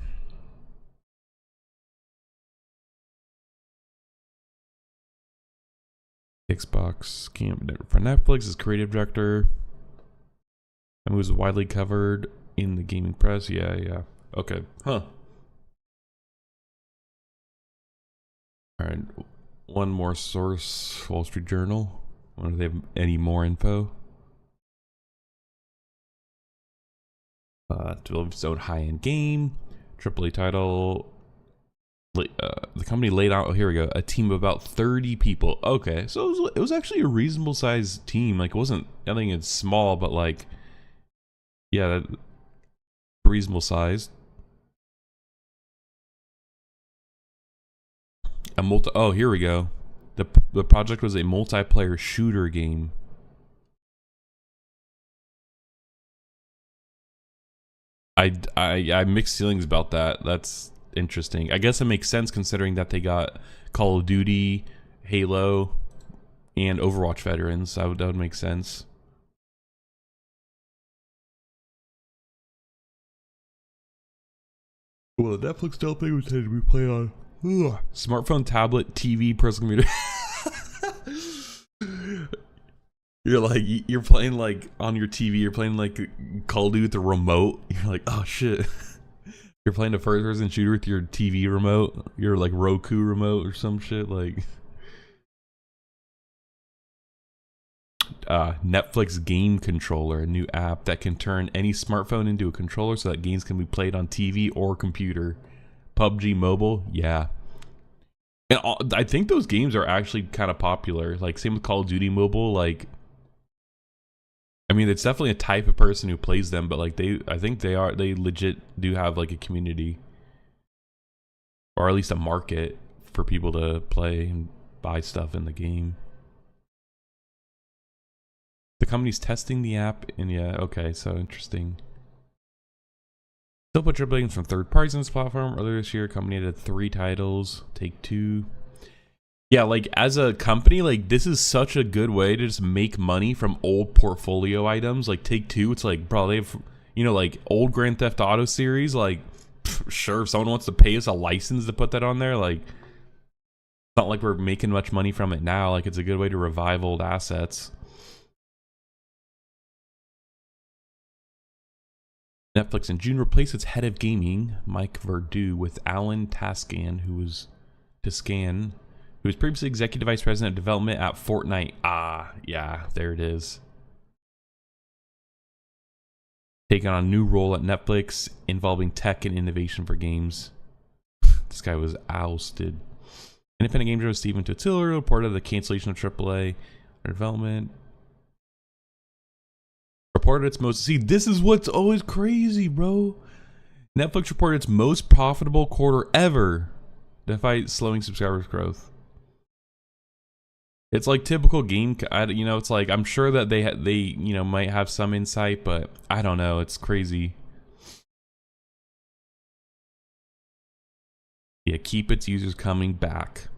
Xbox camp for Netflix as creative director. And was widely covered in the gaming press. Yeah. Okay. Huh. Alright. One more source, Wall Street Journal. Wonder if they have any more info. Developed its own high-end game. AAA title. The company laid out, oh, here we go, a team of about 30 people. Okay, so it was actually a reasonable sized team. Like, it wasn't, I think it's small, but like, yeah, reasonable sized. Oh, here we go. The project was a multiplayer shooter game. I mixed feelings about that. That's interesting. I guess it makes sense considering that they got Call of Duty, Halo, and Overwatch veterans. That would make sense. Well, the Netflix Dell thing would tend to be played on smartphone, tablet, TV, personal computer. You're playing like on your TV. You're playing like Call of Duty with the remote. You're like, oh shit. You're playing a first-person shooter with your TV remote. Your like Roku remote or some shit like. Netflix Game Controller, a new app that can turn any smartphone into a controller so that games can be played on TV or computer. PUBG Mobile, yeah. And I think those games are actually kind of popular. Like same with Call of Duty Mobile. Like, I mean, it's definitely a type of person who plays them, but like I think they legit do have like a community, or at least a market for people to play and buy stuff in the game. The company's testing the app, and yeah, okay, so interesting. Still put AAA games from third parties on this platform. Earlier this year, company added 3 titles. Take-Two. Yeah, like as a company, like this is such a good way to just make money from old portfolio items. Like Take-Two, it's like, bro, they have, like old Grand Theft Auto series. Like, sure, if someone wants to pay us a license to put that on there, like, it's not like we're making much money from it now. Like, it's a good way to revive old assets. Netflix in June replaced its head of gaming, Mike Verdu, with Alan Tascan, who was previously executive vice president of development at Fortnite. Ah, yeah, there it is. Taking on a new role at Netflix involving tech and innovation for games. This guy was ousted. Independent game journalist Stephen Totiller reported the cancellation of AAA development. Reported its most... See, this is what's always crazy, bro. Netflix reported its most profitable quarter ever, despite slowing subscribers growth. It's like typical game... it's like, I'm sure that they might have some insight, but I don't know. It's crazy. Yeah, keep its users coming back.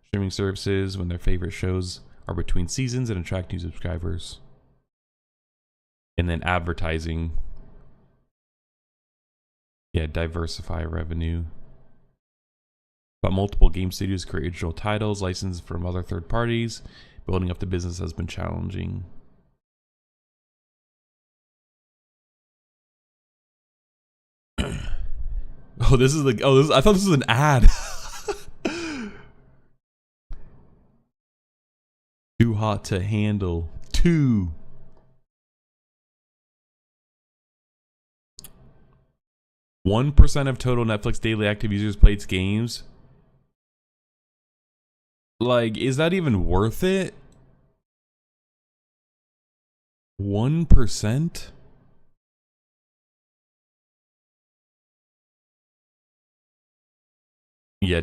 Streaming services when their favorite shows are between seasons and attract new subscribers. And then advertising. Yeah, diversify revenue. But multiple game studios create original titles licensed from other third parties. Building up the business has been challenging. Oh, this is like, I thought this was an ad. Too hot to handle. 1% of total Netflix daily active users play its games. Like, is that even worth it? 1%? Yeah,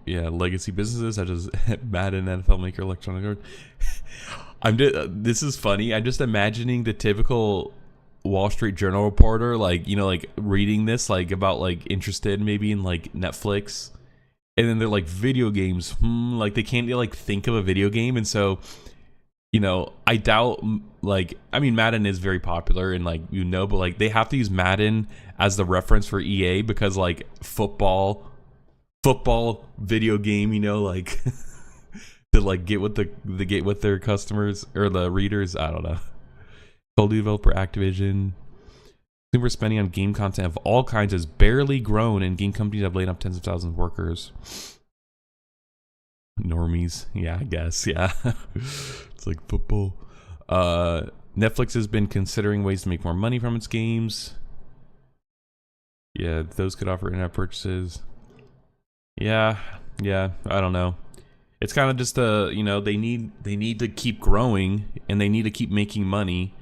legacy businesses such as Madden, NFL Maker, Electronic Arts. This is funny. I'm just imagining the typical Wall Street Journal reporter, like, like reading this, like about like interested maybe in like Netflix, and then they're like video games. Like they can't like think of a video game, and so I doubt, like, I mean, Madden is very popular and like but like they have to use Madden as the reference for EA because like football video game, like to like get with with their customers or the readers. I don't know. Call of Duty developer Activision. Consumer spending on game content of all kinds has barely grown, and game companies have laid off tens of thousands of workers. Normies, yeah, I guess, yeah. It's like football. Netflix has been considering ways to make more money from its games. Yeah, those could offer in-app purchases. Yeah, I don't know. It's kind of just they need to keep growing and they need to keep making money.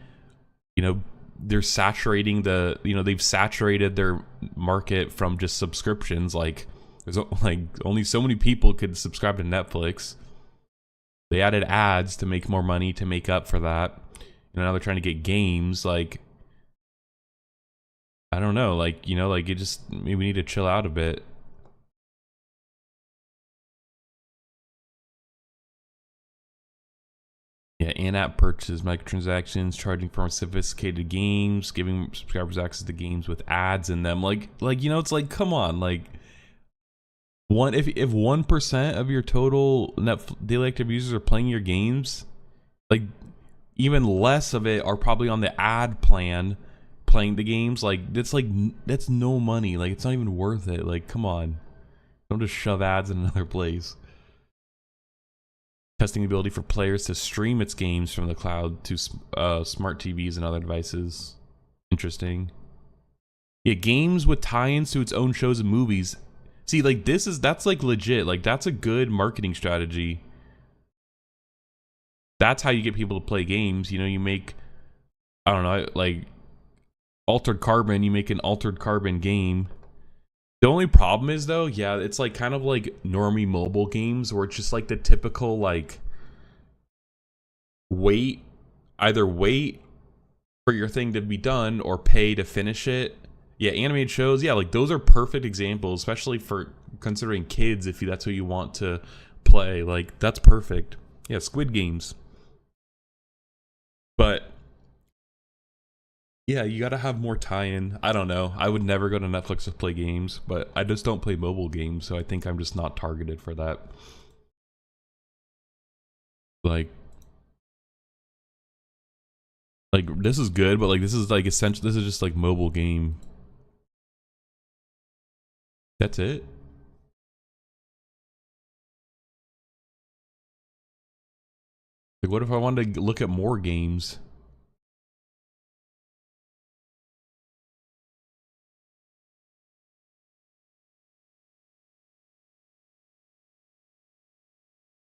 They're saturating they've saturated their market from just subscriptions. Like, There's like only so many people could subscribe to Netflix. They added ads to make more money to make up for that. And now they're trying to get games. Like, I don't know. Like, you know, like it just, maybe we need to chill out a bit. Yeah, in-app purchases, microtransactions, charging for sophisticated games, giving subscribers access to games with ads in them. Like you know, it's like, come on, like if 1% of your total daily active users are playing your games, like even less of it are probably on the ad plan playing the games. Like that's no money. Like it's not even worth it. Like come on, don't just shove ads in another place. Testing the ability for players to stream its games from the cloud to smart TVs and other devices. Interesting. Yeah, games with tie-ins to its own shows and movies. See, like that's like legit. Like that's a good marketing strategy. That's how you get people to play games. You know, you make, I don't know, like Altered Carbon. You make an Altered Carbon game. The only problem is though, yeah, it's like kind of like normie mobile games where it's just like the typical like either wait for your thing to be done or pay to finish it. Yeah, animated shows, yeah, like those are perfect examples, especially for considering kids if that's who you want to play. Like that's perfect. Yeah, Squid Games. But yeah, you gotta have more tie-in. I don't know. I would never go to Netflix to play games, but I just don't play mobile games, so I think I'm just not targeted for that. Like this is good, but like this is like essential. This is just like mobile game. That's it. Like what if I wanted to look at more games?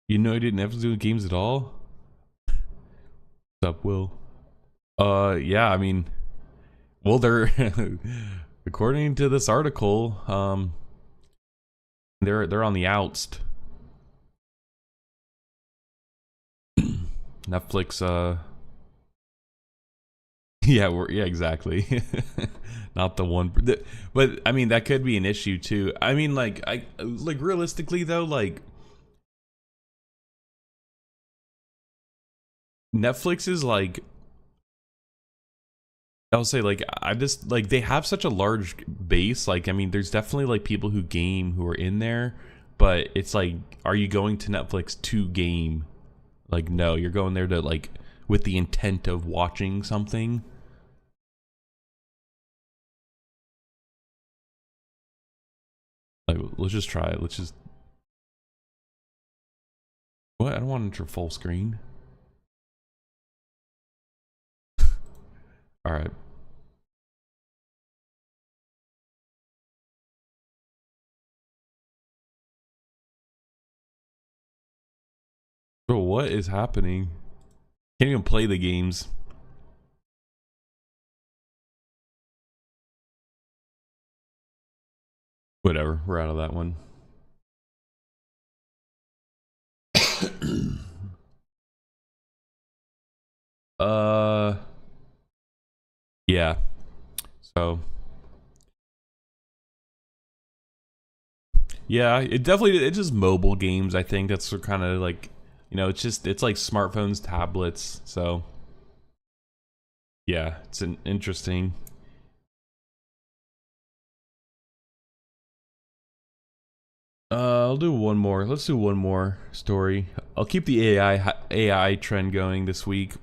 You know, I didn't have to do games at all. What's up, Will? Yeah. I mean, well, they're according to this article, they're on the outs. Netflix, yeah, exactly. Not the one, but I mean that could be an issue too. I mean, like realistically though, like Netflix is like, I'll say like I just like they have such a large base. Like I mean, there's definitely like people who game who are in there, but it's like, are you going to Netflix to game? Like no, you're going there to like with the intent of watching something. Like let's just try it. Let's just, what? I don't want to enter full screen. All right. Bro, what is happening? Can't even play the games. Whatever, we're out of that one. uh yeah. So yeah, it's just mobile games. I think that's kind of like, you know, it's like smartphones, tablets. So yeah, it's an interesting. I'll do one more. Let's do one more story. I'll keep the AI trend going this week.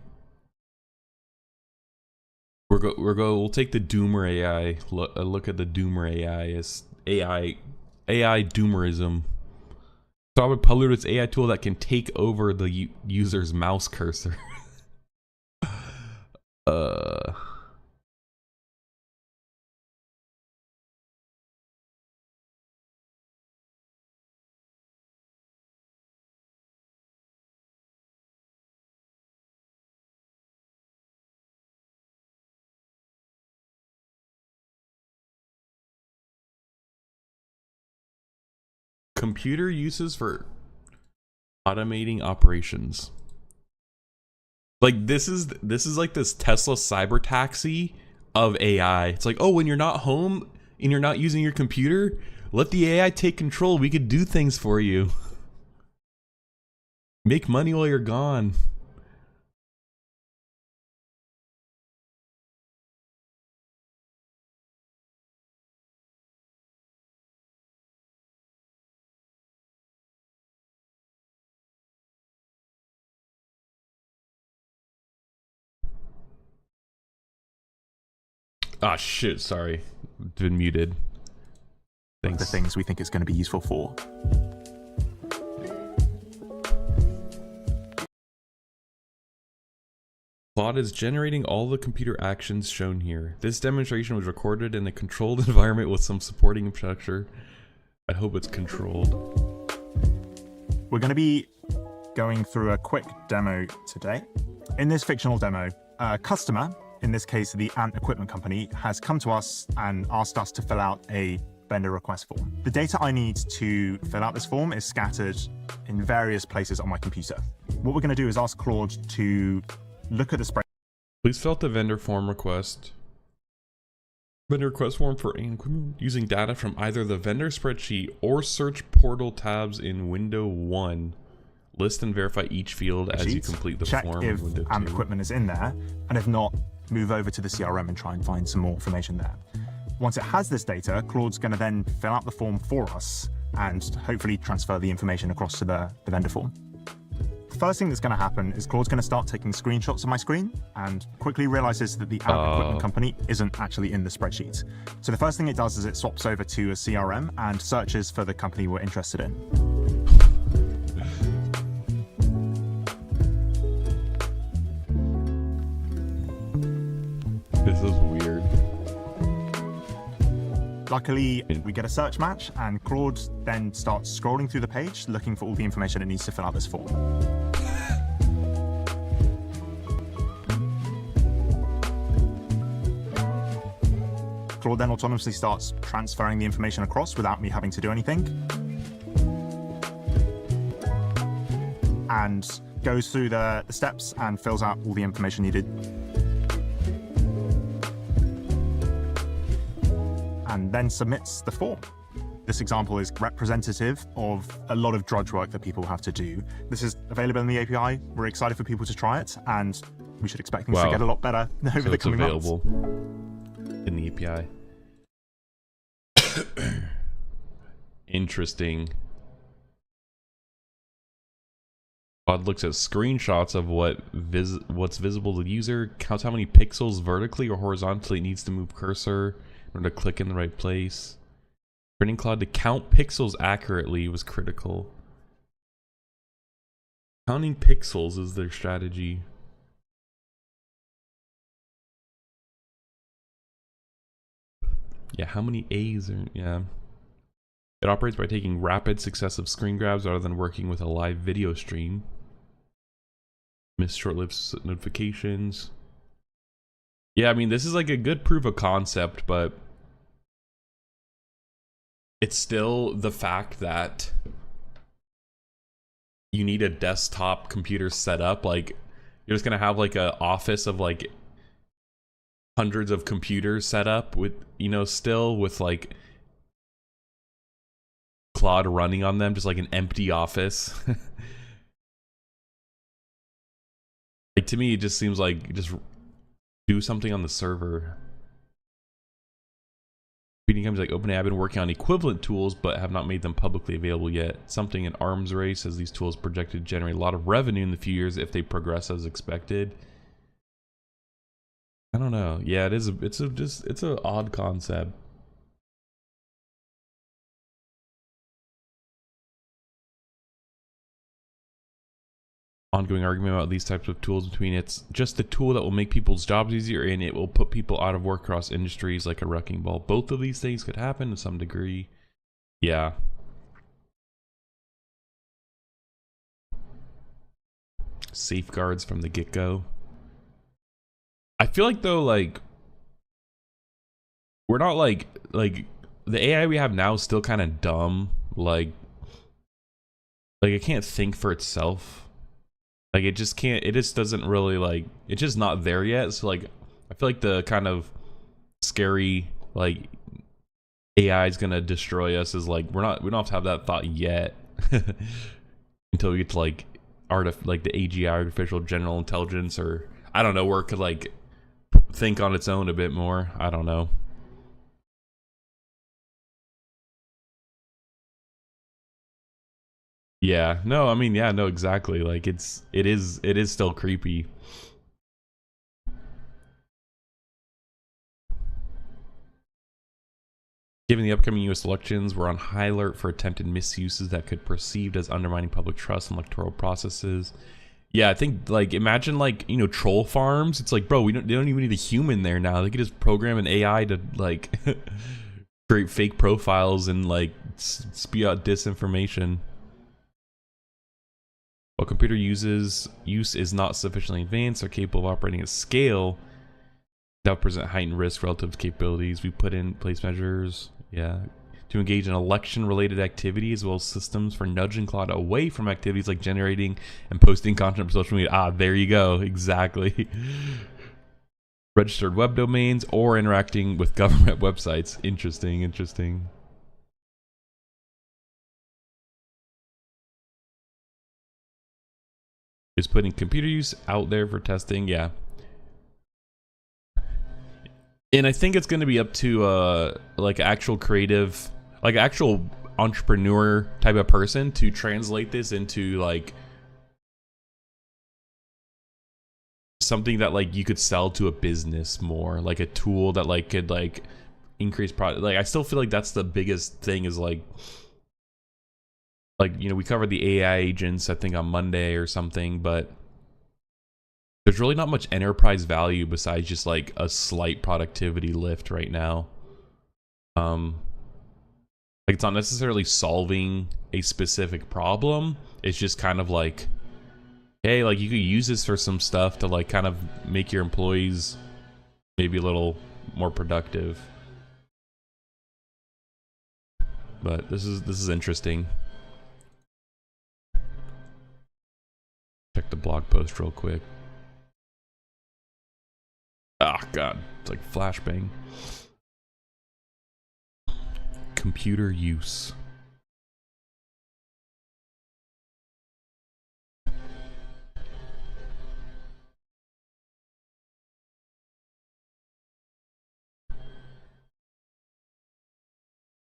We'll take the Doomer AI. Look at the Doomer AI as AI doomerism. So I would pollute its AI tool that can take over the user's mouse cursor. uh Computer uses for automating operations. Like this is like this Tesla cyber taxi of AI. It's like, oh, when you're not home and you're not using your computer, let the AI take control. We could do things for you. Make money while you're gone. Ah, shit, sorry. Been muted. Thanks. The things we think it's going to be useful for. Claude is generating all the computer actions shown here. This demonstration was recorded in a controlled environment with some supporting infrastructure. I hope it's controlled. We're going to be going through a quick demo today. In this fictional demo, a customer, in this case the Ant Equipment Company, has come to us and asked us to fill out a vendor request form. The data I need to fill out this form is scattered in various places on my computer. What we're going to do is ask Claude to look at the spreadsheet. Please fill out the vendor form request. Vendor request form for Ant Equipment using data from either the vendor spreadsheet or search portal tabs in window 1. List and verify each field as you complete the form. Check if Ant Equipment is in there, and if not, move over to the CRM and try and find some more information there. Once it has this data, Claude's going to then fill out the form for us and hopefully transfer the information across to the vendor form. The first thing that's going to happen is Claude's going to start taking screenshots of my screen and quickly realizes that the Ant Equipment Company isn't actually in the spreadsheet. So the first thing it does is it swaps over to a CRM and searches for the company we're interested in. This is weird. Luckily, we get a search match, and Claude then starts scrolling through the page, looking for all the information it needs to fill out this form. Claude then autonomously starts transferring the information across without me having to do anything. And goes through the steps and fills out all the information needed. And then submits the form. This example is representative of a lot of drudge work that people have to do. This is available in the API. We're excited for people to try it, and we should expect things to get a lot better over the coming months. It's available in the API. Interesting. Claude looks at screenshots of what's visible to the user, counts how many pixels vertically or horizontally it needs to move cursor in order to click in the right place. Training Claude to count pixels accurately was critical. Counting pixels is their strategy. Yeah, how many A's are... yeah. It operates by taking rapid, successive screen grabs rather than working with a live video stream. Miss short-lived notifications. Yeah, I mean, this is like a good proof of concept, but it's still the fact that you need a desktop computer set up. Like, you're just gonna have like an office of like hundreds of computers set up with, you know, still with like Claude running on them, just like an empty office. Like, to me, it just seems like just do something on the server. Competing companies like OpenAI have been working on equivalent tools but have not made them publicly available yet. Something an arms race, as these tools projected to generate a lot of revenue in the few years if they progress as expected. I don't know. Yeah, it is. It's an odd concept. Ongoing argument about these types of tools between it's just the tool that will make people's jobs easier and it will put people out of work across industries like a wrecking ball. Both of these things could happen to some degree. Yeah. Safeguards from the get-go. I feel like though, like, we're not like the AI we have now is still kind of dumb. Like, Like, it can't think for itself. Like, it just can't, it just doesn't really, like, it's just not there yet. So, like, I feel like the kind of scary, like, AI is gonna destroy us is, like, we don't have to have that thought yet. Until we get to, like, the AGI, artificial general intelligence, or, I don't know, where it could, like, think on its own a bit more. I don't know. Yeah, no, I mean, yeah, no, exactly. Like, it is still creepy. Given the upcoming U.S. elections, we're on high alert for attempted misuses that could be perceived as undermining public trust in electoral processes. Yeah, I think, like, imagine, like, you know, troll farms. It's like, bro, they don't even need a human there now. They could just program an AI to, like, create fake profiles and, like, spew out disinformation. While computer use is not sufficiently advanced or capable of operating at scale, that would present heightened risk relative to capabilities. We put in place measures, yeah, to engage in election-related activities, as well as systems for nudging Claude away from activities like generating and posting content for social media. Ah, there you go, exactly. Registered web domains or interacting with government websites. Interesting, interesting. Just putting computer use out there for testing, yeah. And I think it's going to be up to like actual creative, like actual entrepreneur type of person to translate this into like something that like you could sell to a business more, like a tool that like could like increase product. Like I still feel like that's the biggest thing is like you know, we covered the AI agents I think on Monday or something, but there's really not much enterprise value besides just like a slight productivity lift right now. Like it's not necessarily solving a specific problem. It's just kind of like, hey, like you could use this for some stuff to like kind of make your employees maybe a little more productive. But this is interesting. Check the blog post real quick. Oh god, it's like flashbang. Computer use.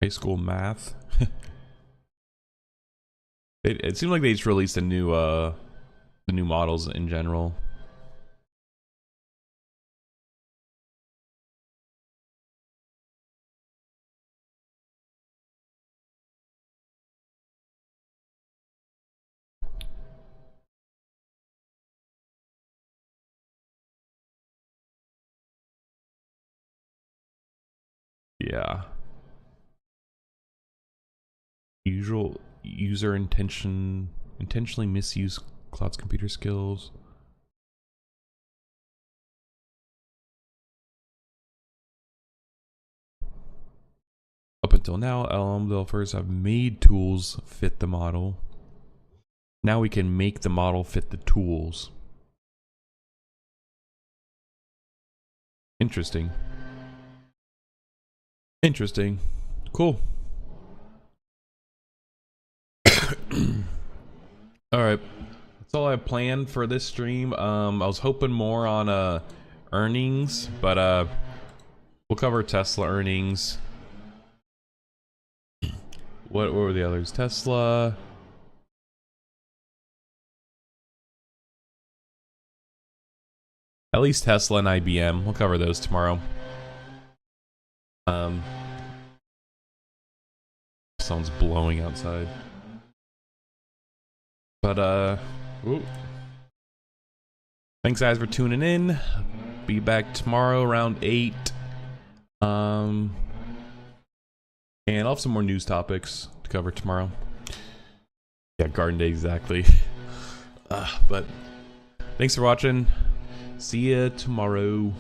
High school math. It seemed like they just released a new the new models in general. Yeah. User intentionally misuse Cloud's computer skills. Up until now, LLM developers have made tools fit the model. Now we can make the model fit the tools. Interesting. Interesting. Cool. All right. That's all I planned for this stream. I was hoping more on earnings, but we'll cover Tesla earnings. What were the others? Tesla. At least Tesla and IBM. We'll cover those tomorrow. Sounds blowing outside. But ooh. Thanks guys for tuning in. Be back tomorrow around 8. And I'll have some more news topics to cover tomorrow. Yeah, Garden Day exactly. But thanks for watching. See ya tomorrow.